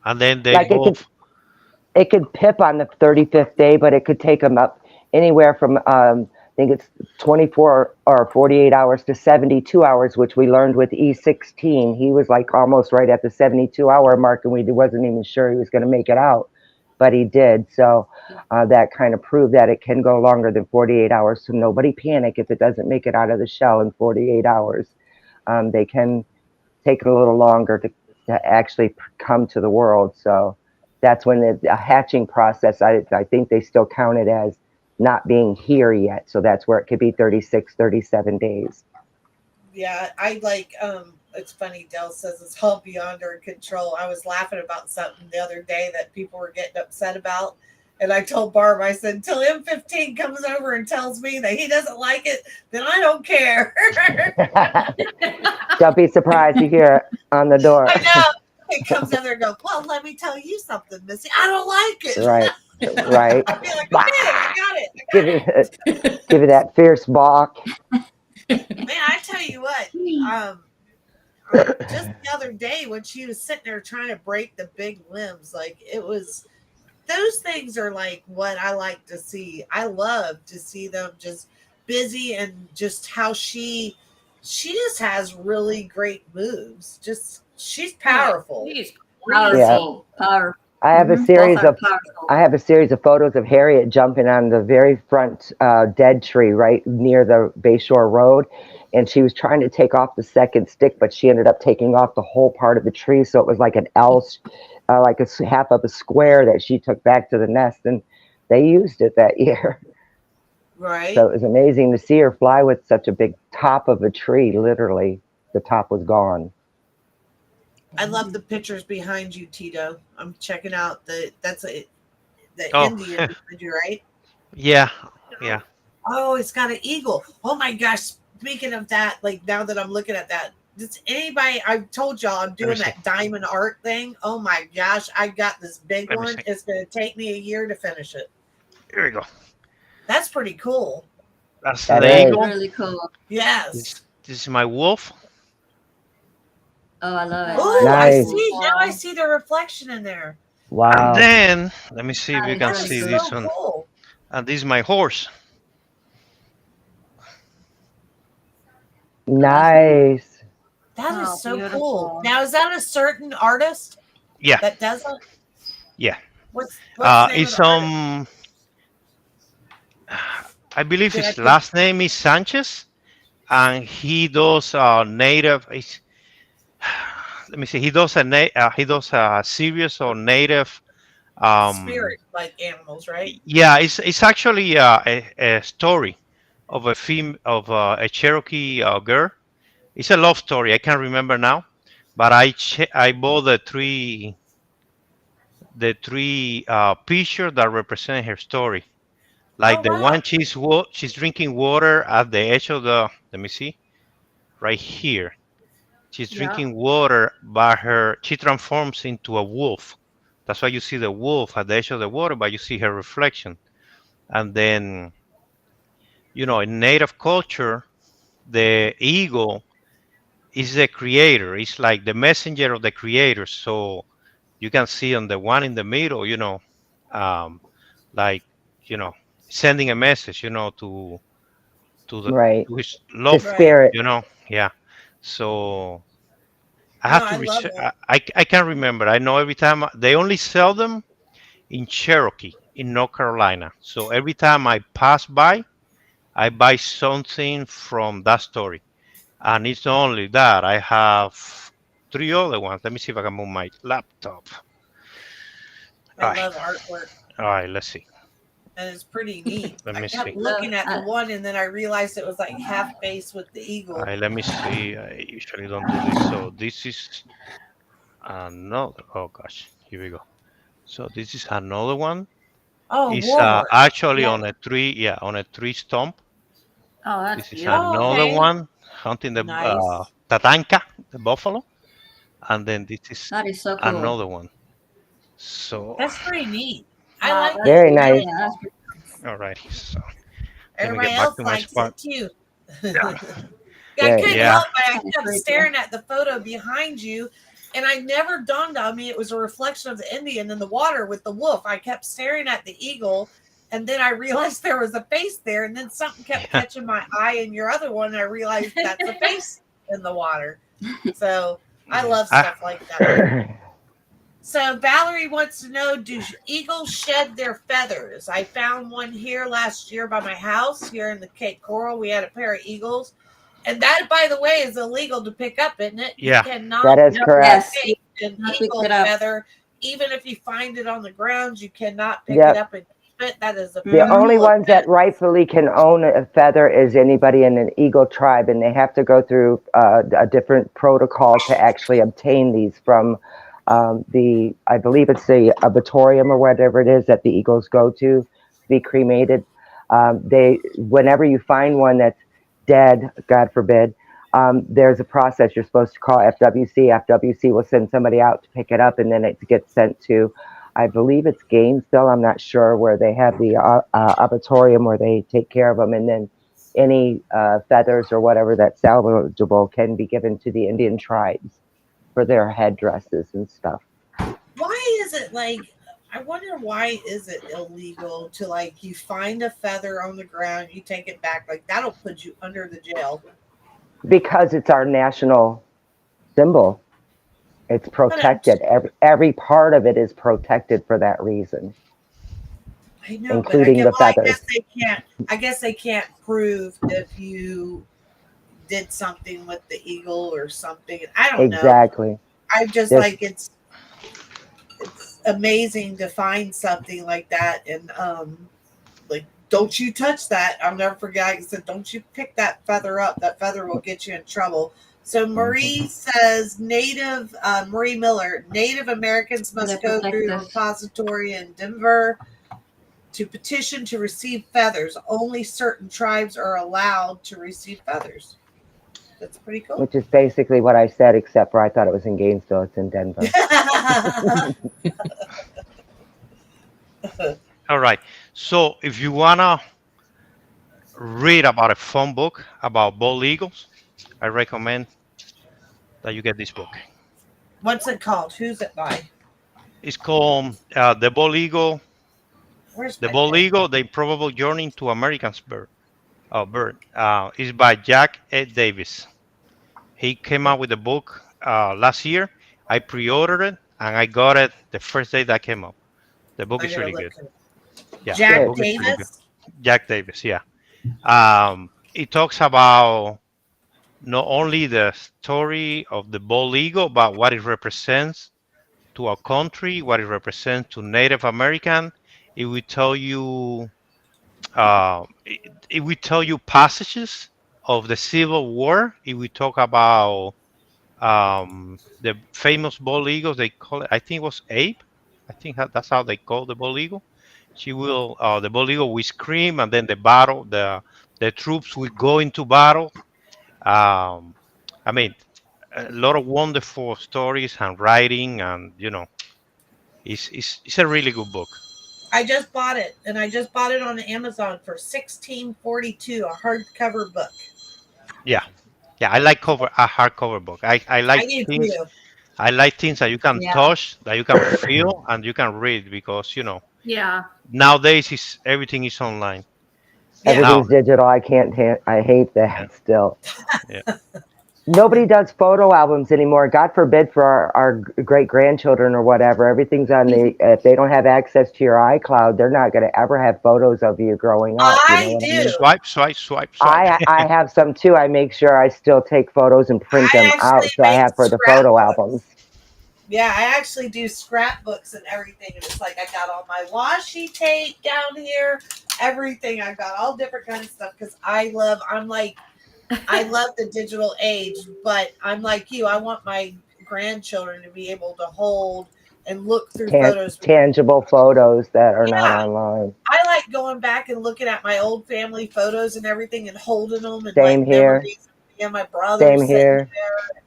And then they like go, it could pip on the 35th day, but it could take them up anywhere from I think it's 24 or 48 hours to 72 hours, which we learned with E16. He was like almost right at the 72-hour mark, and we wasn't even sure he was going to make it out, but he did. So that kind of proved that it can go longer than 48 hours. So nobody panic if it doesn't make it out of the shell in 48 hours. They can take a little longer to actually come to the world. So that's when the hatching process, I think they still count it as not being here yet. So that's where it could be 36, 37 days. Yeah, I like it's funny, Dell says it's all beyond our control. I was laughing about something the other day that people were getting upset about. And I told Barb, I said, until M15 comes over and tells me that he doesn't like it, then I don't care. Don't be surprised to hear it on the door. I know. It comes in there and goes, well, let me tell you something, Missy. I don't like it. Right. I'd be like, okay, I got it. Give it that fierce balk. Man, I tell you what, just the other day when she was sitting there trying to break the big limbs, like it was, those things are like what I like to see. I love to see them just busy and just how she just has really great moves. Just she's powerful. She's Powerful. Powerful. I have a Both series are of powerful. I have a series of photos of Harriet jumping on the very front dead tree right near the Bayshore Road, and she was trying to take off the second stick, but she ended up taking off the whole part of the tree, so it was like an L, like half of a square that she took back to the nest, and they used it that year. Right. So it was amazing to see her fly with such a big top of a tree. Literally, the top was gone. I love the pictures behind you, Tito. I'm checking out the Oh. Indian behind you, right? Yeah, yeah. Oh, it's got an eagle. Oh my gosh. Speaking of that, like now that I'm looking at that, does anybody, I've told y'all I'm doing see. that diamond art thing. Oh my gosh, I got this big Let me one. see. It's going to take me a year to finish it. Here we go. That's pretty cool. That's That the is. eagle. Really cool. Yes. This is my wolf. Oh, I love it. Oh, Nice. I see. Now I see the reflection in there. Wow. And then let me see if you That can is That see is really this so one. cool. And this is my horse. Nice. That is Oh, so beautiful. cool. Now, is that a certain artist Yeah, that does it? yeah. What's the name It's of the artist? I believe Did I his put- last name is Sanchez, and he does native. Let me see. He does a series of native. Spirit like animals, right? Yeah, it's actually a story of a Cherokee girl. It's a love story. I can't remember now, but I bought the three pictures that represent her story. Like Oh the wow. one she's drinking water at the edge of the. Let me see, right here. She's Yeah. drinking water, but she transforms into a wolf. That's why you see the wolf at the edge of the water, but you see her reflection. And then, in native culture, the eagle is the creator. It's like the messenger of the creator. So you can see on the one in the middle, um, like, you know, sending a message, to the Right. to his The love, Right. spirit. yeah. So I No, have to I love research. it. I can't remember. I know every time they only sell them in Cherokee, in North Carolina. So every time I pass by, I buy something from that story. And it's not only that. I have three other ones. Let me see if I can move my laptop. I All right. love artwork, All right. Let's see. and it's pretty neat. Let I me kept see. looking at the one, and then I realized it was like half face with the All eagle. right. Let me see. I usually don't do this. So this is another. Oh gosh. Here we go. So this is another one. Oh, It's warhorse. actually Yeah. on a tree. Yeah, on a tree stump. Oh, that's This is beautiful. Oh, another okay. one hunting the Nice. tatanka, the buffalo, and then this is That is so cool. another one. So, That's pretty neat. I Wow, like that's Very it. nice. Yeah, that's pretty all right. So let me Everybody get back else to my likes spot. it too. Yeah. I Right. couldn't Yeah. help but I Kinda kept creepy. staring at the photo behind you, and I never dawned on me it was a reflection of the Indian in the water with the wolf. I kept staring at the eagle, and then I realized there was a face there, and then something kept Yeah. catching my eye in your other one, and I realized that's a face in the water. So I love stuff like that. So Valerie wants to know, do eagles shed their feathers? I found one here last year by my house here in the Cape Coral. We had a pair of eagles. And that, by the way, is illegal to pick up, isn't it? Yeah. You cannot That is correct. Yes, you take an cannot pick eagle it up. feather. Even if you find it on the ground, you cannot pick Yep. it up and keep it. That is a The only federal ones that offense. rightfully can own a feather is anybody in an eagle tribe, and they have to go through a different protocol to actually obtain these from I believe it's the abattoirum or whatever it is that the eagles go to be cremated. Whenever you find one that's dead, God forbid, there's a process you're supposed to call FWC. FWC will send somebody out to pick it up, and then it gets sent to, I believe it's Gainesville. I'm not sure, where they have the abattoirum where they take care of them, and then any feathers or whatever that's salvageable can be given to the Indian tribes for their headdresses and stuff. Why is it like, I wonder why is it illegal to like you find a feather on the ground, you take it back, like that'll put you under the jail. Because it's our national symbol. It's protected. Every part of it is protected for that reason, I know, but including the I feathers. guess they can't. I guess they can't prove if you did something with the eagle or something. I don't know. Exactly. I just There's- like it's amazing to find something like that, and like don't you touch that. I'll never forget. I said, don't you pick that feather up. That feather will get you in trouble. So Marie says Marie Miller, Native Americans must They're go through the protected. repository in Denver to petition to receive feathers. Only certain tribes are allowed to receive feathers. That's pretty cool. Which is basically what I said, except for I thought it was in Gainesville. It's in Denver. All right. So if you wanna read about a fun book about bald eagles, I recommend that you get this book. What's it called? Who's it by? It's called The Bald Eagle. Where's The my Bald pen? Eagle: The Improbable Journey to America's Bird. It's by Jack A. Davis. He came out with the book last year. I pre-ordered it and I got it the first day that came up. The book I is gotta really look good. at it. Yeah, the Jack book is really good. Davis. Jack Davis, yeah. It talks about not only the story of the bald eagle, but what it represents to our country, what it represents to Native American. It will tell you, it will tell you passages of the Civil War. It will talk about the famous bald eagles. They call it, I think it was Abe. I think that's how they call the bald eagle. She will, the bald eagle will scream, and then the troops will go into battle. Um, I mean, a lot of wonderful stories and writing, and it's a really good book. I just bought it, and I just bought it on Amazon for $16.42, a hardcover book. Yeah, yeah, I like a hardcover book. I like I do things. too. I like things that you can Yeah. touch, that you can feel, and you can read because Yeah. nowadays everything is online. Yeah. Everything's digital. I can't. I hate that Yeah. still. Yeah. Nobody does photo albums anymore. God forbid for our great grandchildren or whatever. Everything's on the. If they don't have access to your iCloud, they're not going to ever have photos of you growing up. You know I what I do. mean? Swipe, swipe, swipe, swipe. I have some too. I make sure I still take photos and print I them out, actually so I make have for the photo scrapbooks. albums. Yeah, I actually do scrapbooks and everything. And it's like I got all my washi tape down here, everything. I've got all different kinds of stuff because I love the digital age, but I'm like you. I want my grandchildren to be able to hold and look through photos. Tangible photos that are not Yeah. online. I like going back and looking at my old family photos and everything and holding them and Same like here. memories of me and my brothers. Same sitting here. there.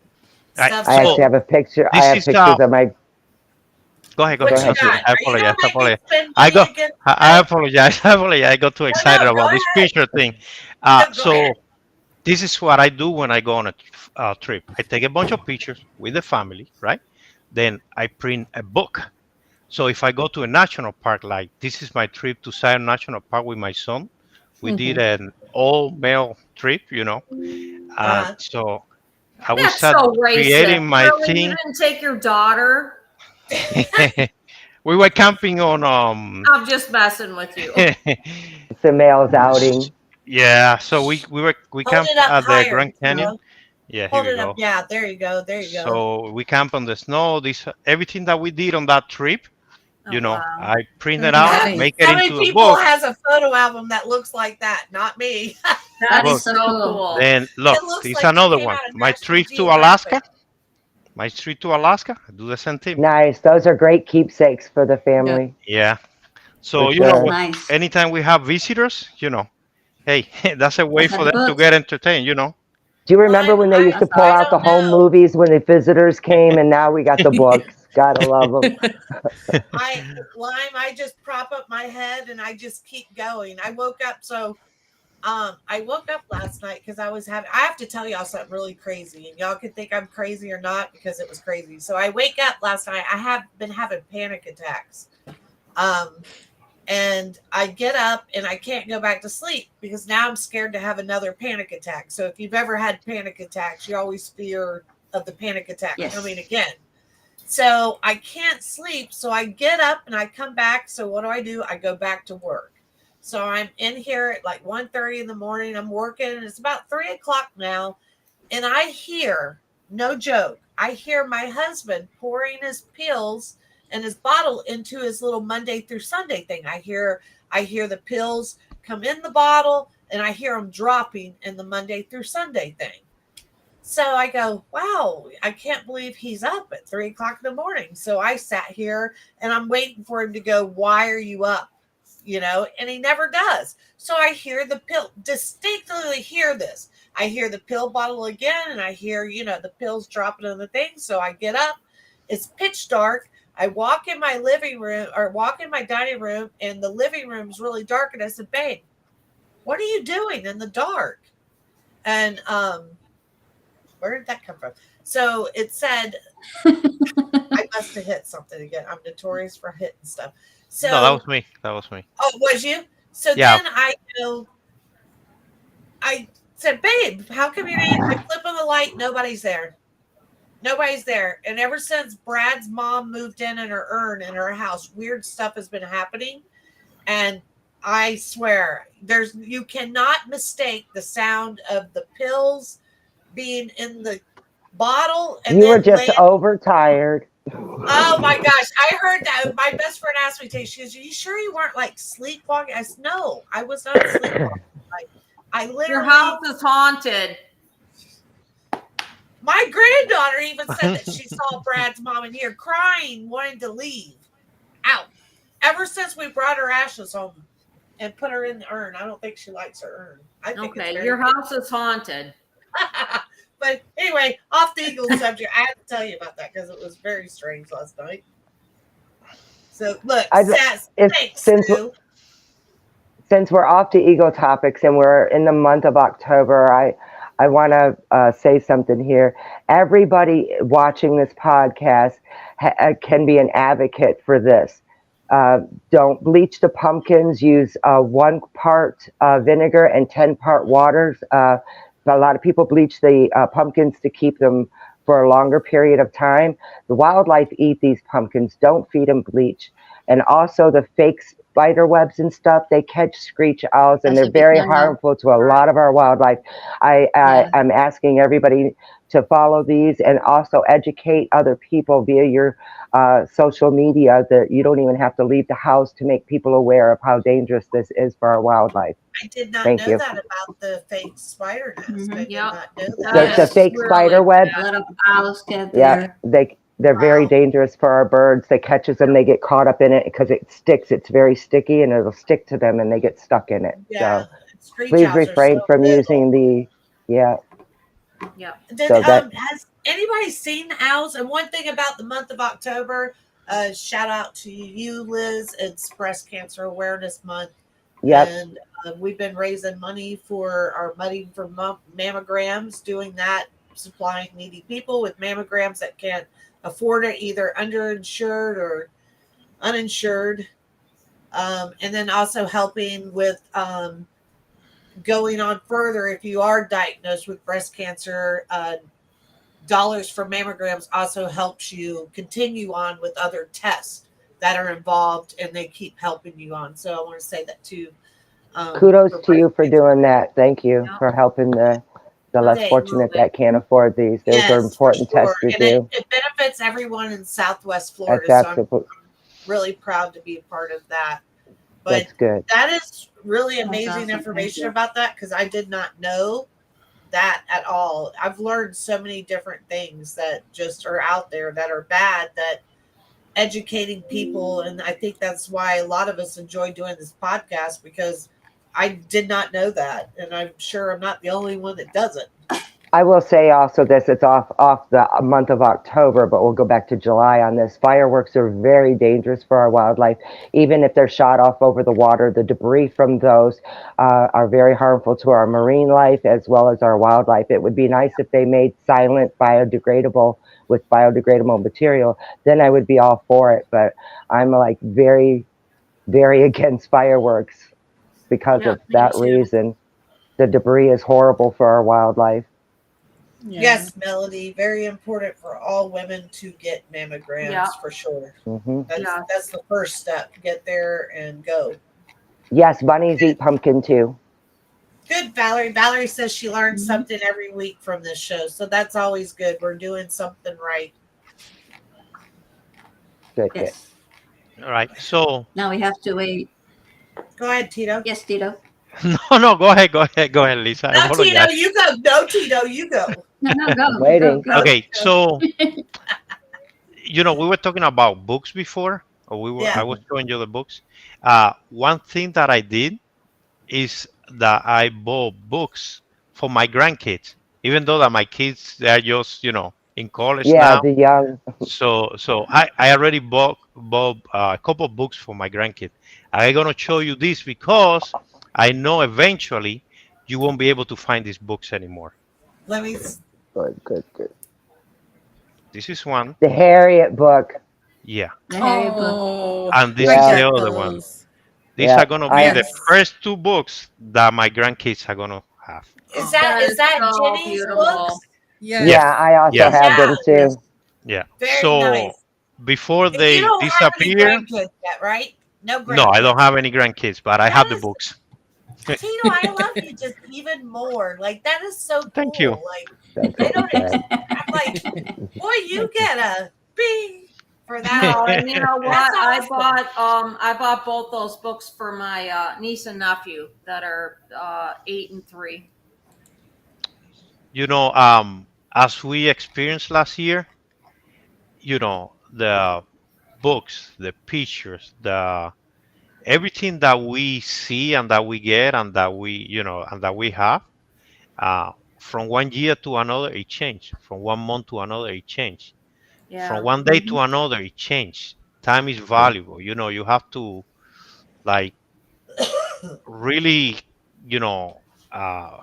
I- Stuff. I So, actually have a picture. I this have is, pictures of my. Go ahead, go What ahead. you ahead. got? I Are you apologize. gonna make me spend I money go. again? I apologize. I apologize. I got too excited go about this ahead. picture thing. No, go So ahead. this is what I do when I go on a trip. I take a bunch of pictures with the family, right? Then I print a book. So if I go to a national park, like this is my trip to Zion National Park with my son, we did an all-male trip, so I will That's start so racist. creating my Really? You thing. didn't take your daughter? We were camping on I'm just messing with you. It's a male's outing. yeah. So we Hold camped it up at the higher. Grand Canyon. Noah. Yeah, here Hold we it go. up. Yeah, there you go. There you go. So we camp on the snow. This everything that we did on that trip, Oh, wow. I printed out, Nice. make it How many into a people book. has a photo album that looks like that? Not me. That Look. is so cool. Then look, It looks there's like it another came one. out of My National trip to Geographic. Alaska. My trip to Alaska. I do the same thing. Nice. Those are great keepsakes for the family. Yeah. So For you know sure. what? Nice. Anytime we have visitors, hey, that's a way That's for a them to book. get entertained. Do you remember when they used to pull I out the don't home know. movies when the visitors came, and now we got the books? Gotta love them. I just prop up my head and I just keep going. I woke up last night because I have to tell y'all something really crazy, and y'all can think I'm crazy or not because it was crazy. So I wake up last night. I have been having panic attacks Um, and I get up and I can't go back to sleep because now I'm scared to have another panic attack. So if you've ever had panic attacks, you always fear of the panic attack coming again. So I can't sleep. So I get up and I come back. So what do? I go back to work. So I'm in here at like 1:30 in the morning. I'm working and it's about 3 o'clock now. And I hear, no joke, I hear my husband pouring his pills and his bottle into his little Monday through Sunday thing. I hear the pills come in the bottle and I hear them dropping in the Monday through Sunday thing. So I go, wow, I can't believe he's up at 3 o'clock in the morning. So I sat here and I'm waiting for him to go, why are you up? You know, and he never does. So I hear the pill, distinctly hear this. I hear the pill bottle again and I hear, the pills dropping in the thing. So I get up, it's pitch dark. I walk in my living room or walk in my dining room and the living room is really dark. And I said, babe, what are you doing in the dark? And, where did that come from? So it said, I must have hit something again. I'm notorious for hitting stuff. So No, that was me. That was me. Oh, was you? So Yeah. then I said, babe, how come you didn't? I flip on the light, nobody's there. Nobody's there. And ever since Brad's mom moved in her urn in her house, weird stuff has been happening. And I swear, you cannot mistake the sound of the pills being in the bottle. And you were just overtired. Oh my gosh, I heard that. My best friend asked me today, she goes, are you sure you weren't like sleepwalking? I said, no, I was not sleepwalking. I literally. Your house is haunted. My granddaughter even said that she saw Brad's mom in here crying, wanting to leave. Out. Ever since we brought her ashes home and put her in the urn. I don't think she likes her urn. I think your house is haunted. But anyway, off the Eagle subject, I had to tell you about that because it was very strange last night. So look, thanks, Sue. Since we're off the Eagle topics and we're in the month of October, I want to say something here. Everybody watching this podcast can be an advocate for this. Don't bleach the pumpkins. Use 1 part vinegar and 10 part waters. A lot of people bleach the pumpkins to keep them for a longer period of time. The wildlife eat these pumpkins. Don't feed them bleach. And also the fake spider webs and stuff, they catch screech owls and they're very harmful to a lot of our wildlife. I'm asking everybody to follow these and also educate other people via your social media, that you don't even have to leave the house to make people aware of how dangerous this is for our wildlife. I did not know that about the fake spider nest. I did not know that. The fake spider web. A lot of owls get there. Yeah, they're very dangerous for our birds. They catches them, they get caught up in it because it sticks. It's very sticky and it'll stick to them and they get stuck in it. Yeah. So please refrain from using the, Yeah. Has anybody seen the owls? And one thing about the month of October, shout out to you, Liz. It's Breast Cancer Awareness Month. Yep. And we've been raising money for our money for mammograms, doing that, supplying needy people with mammograms that can't afford it, either underinsured or uninsured. And then also helping with going on further, if you are diagnosed with breast cancer, dollars for mammograms also helps you continue on with other tests that are involved, and they keep helping you on. So I want to say that too. Kudos to you for doing that. Thank you for helping the less fortunate that can't afford these. Those are important tests to do. It benefits everyone in Southwest Florida. So I'm really proud to be a part of that. But that's good. That is really amazing information about that, because I did not know that at all. I've learned so many different things that just are out there that are bad, that educating people. And I think that's why a lot of us enjoy doing this podcast, because I did not know that. And I'm sure I'm not the only one that doesn't. I will say also this, it's off the month of October, but we'll go back to July on this. Fireworks are very dangerous for our wildlife. Even if they're shot off over the water, the debris from those are very harmful to our marine life as well as our wildlife. It would be nice if they made silent, biodegradable with biodegradable material. Then I would be all for it. But I'm like very very against fireworks because Yeah, of me that too. reason. The debris is horrible for our wildlife. Yeah. Yes, Melody. Very important for all women to get mammograms Yeah. for sure. Hmm. Yeah. That's the first step. Get there and go. Yes, bunnies eat pumpkin too. Good, Valerie. Valerie says she learns Mhm. something every week from this show, so that's always good. We're doing something right. Good, good. Yes. All right. So Now we have to wait. Go ahead, Tito. Yes, Tito. no, go ahead, Lisa. I No, Tito, apologize. you go. No, Tito, you go. No, I'm go, go, waiting. go. Okay, so we were talking about books before, or I Yeah. was showing you the books. One thing that I did is that I bought books for my grandkids, even though that my kids they're just in college Yeah, now. the young. So I already bought a couple of books for my grandkid. I'm gonna show you this because I know eventually you won't be able to find these books anymore. Let me. Good, good, good. This is one, The Harriet book. yeah, The Harry book. Oh, and this I is Yeah. the get other one. those. These Yeah, are gonna be I the Yes. first two books that my grandkids are gonna have. Is Oh, that That is is that so Jenny's beautiful. books? yes. yeah. I also Yeah, have them Yeah. Yes. too. yeah. Very So nice. before And you they don't have any disappear, grandkids yet, right? No no, I don't grandkids. have any grandkids, but I That have the is books. Tito, I love you just even more. Like that is so Thank you. cool. Like That's I what don't he said. I'm like, boy, you get a bing for that No, one. and you know what? That's awesome. I bought both those books for my niece and nephew that are 8 and 3. As we experienced last year, the books, the pictures, the everything that we see and that we get and that we have, uh, from one year to another, it changed. From one month to another, it changed. From Yeah. one day to another, it changed. Time is valuable. You have to like really, you know, uh,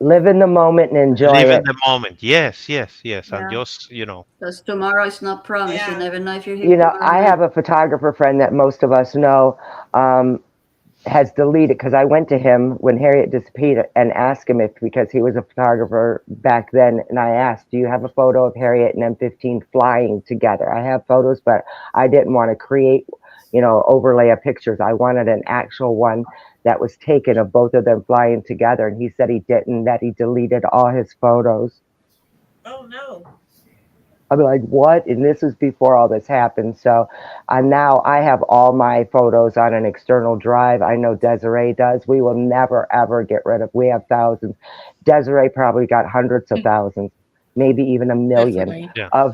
Live in the moment and enjoy live in it. the moment. Yes, yes, yes, and Yeah. just Because tomorrow is not promised. You Yeah. never know if you're here tomorrow I or have not. a photographer friend that most of us know has deleted because I went to him when Harriet disappeared and asked him if because he was a photographer back then, and I asked, "Do you have a photo of Harriet and M15 flying together?" I have photos, but I didn't want to create, overlay of pictures. I wanted an actual one that was taken of both of them flying together, and he said he didn't. That he deleted all his photos. Oh no. I'd be like, what? And this was before all this happened. So now I have all my photos on an external drive. I know Desiree does. We will never, ever get rid of. We have thousands. Desiree probably got hundreds of thousands, maybe even a million Definitely. yeah.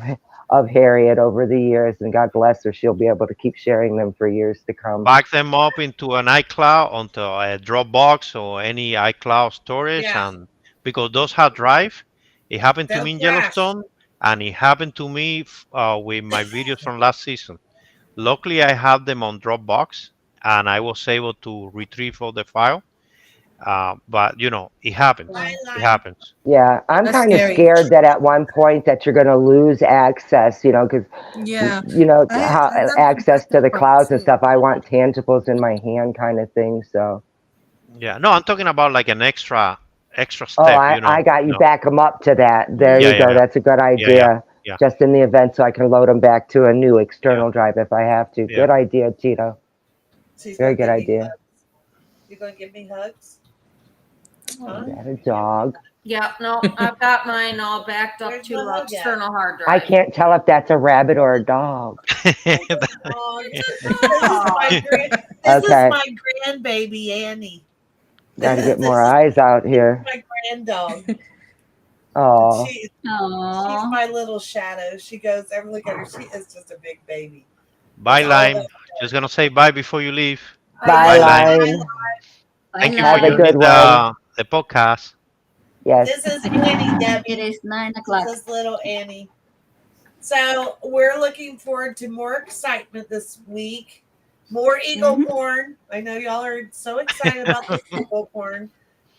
of Harriet over the years. And God bless her. She'll be able to keep sharing them for years to come. Back them up into an iCloud, onto a Dropbox or any iCloud storage, Yeah. and because those hard drive, it happened to They'll me in crash. Yellowstone, and it happened to me with my videos from last season. Luckily, I have them on Dropbox, and I was able to retrieve all the file. But it happens. Bye, It line. happens. Yeah, I'm That's kind of scary. scared that at one point that you're going to lose access, because Yeah. how I got access to the clouds and too. stuff. I want tangibles in my hand, kind of thing. So, Yeah. No, I'm talking about like an extra oh, step. I got you. No. Back them up to that. There Yeah, you yeah, go. yeah, That's a good yeah, yeah, idea. yeah, Just in the event, so I can load them back to a new yeah, external drive if I have to. yeah. Good idea, Tito. She's Very gonna good give me idea. hugs. You gonna give me hugs? Huh? Is that a dog? Yeah. No, I've got mine all backed up Where's to my hug at? external hard I drive. can't tell if that's a rabbit or a dog. Oh, this is my Okay. grandbaby Annie. Got to get This more is eyes out here. my granddog. Oh, She's Aww. my little shadow. She goes, ever look at her. She is just a big baby. Bye, That's all Line. that. Just gonna say bye before you leave. bye, Bye, Line. Line. Bye, Thank you for Have a Line. good joining one. the podcast. Yes. This is Annie, Debbie. It is 9 This o'clock. is little Annie. So we're looking forward to more excitement this week. More eagle Mhm. porn. I know y'all are so excited about this eagle porn.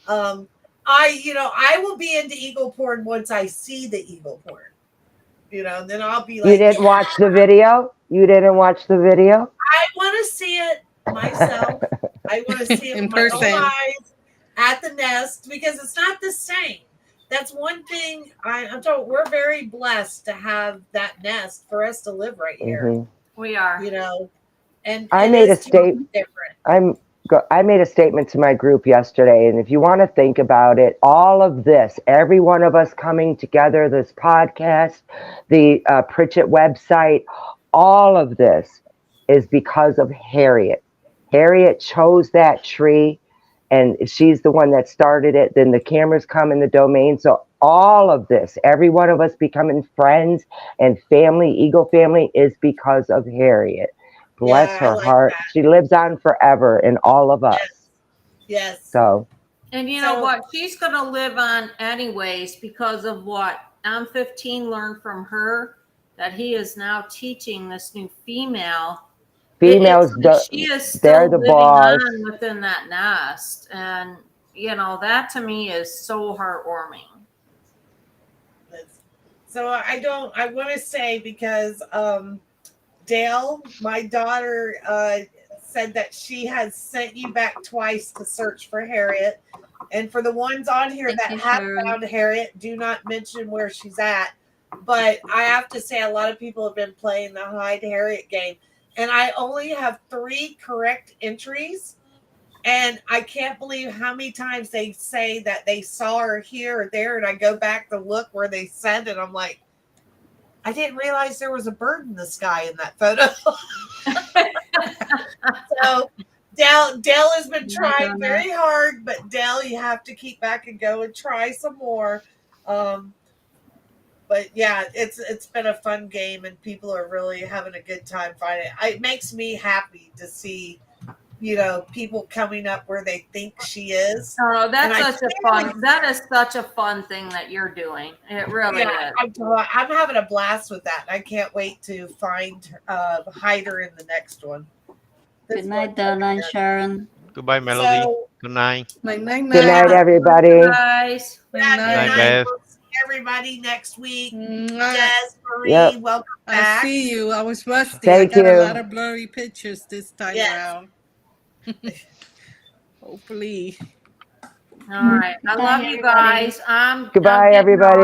I will be into eagle porn once I see the eagle porn. And then I'll be You like, didn't yeah, watch the video? You didn't watch the video? I want to see it. myself. I want to see it In with my own person. eyes at the nest because it's not the same. That's one thing I'm told. We're very blessed to have that nest for us to live right here. Mhm. We are. You know, and I it made a is totally state. different. I made a statement to my group yesterday, and if you want to think about it, all of this, every one of us coming together, this podcast, the Pritchett website, all of this is because of Harriet. Harriet chose that tree, and she's the one that started it. Then the cameras come in the domain. So all of this, every one of us becoming friends and family, Eagle family, is because of Harriet. Bless Yeah, I her like heart. that. She lives on forever in all of us. Yes. Yes. So And you know So- what? She's going to live on anyways because of what M15 learned from her, that he is now teaching this new female. females, She is they're still the living boss. on within that nest. And, you know, that to me is so heartwarming. So I want to say because Dale, my daughter, said that she has sent you back twice to search for Harriet. And for the ones on here Thank that you, have Sharon. found Harriet, do not mention where she's at. But I have to say, a lot of people have been playing the hide Harriet game. And I only have 3 correct entries. And I can't believe how many times they say that they saw her here or there. And I go back to look where they said it. I'm like, I didn't realize there was a bird in the sky in that photo. So Dell has been trying very hard, but Dell, you have to keep back and go and try some more. But yeah, it's been a fun game, and people are really having a good time finding it. It makes me happy to see, you know, people coming up where they think she is. Oh, that's And I such a fun. That is such a fun thing that you're doing. It really Yeah, is. I'm having a blast with that. I can't wait to find hide her in the next one. Good night, Donna and Sharon. Goodbye, Melody. So, Good night. Night, Good night, night. everybody. Guys. yeah, Night, good night, night. Bev. We'll see everybody next week. Mwah. Des, Marie, Yep. welcome I back. see you. I was rusty. Thank I got you. a lot of blurry pictures this time Yes. around. Hopefully. All right. I love you guys. I'm Goodbye, getting everybody.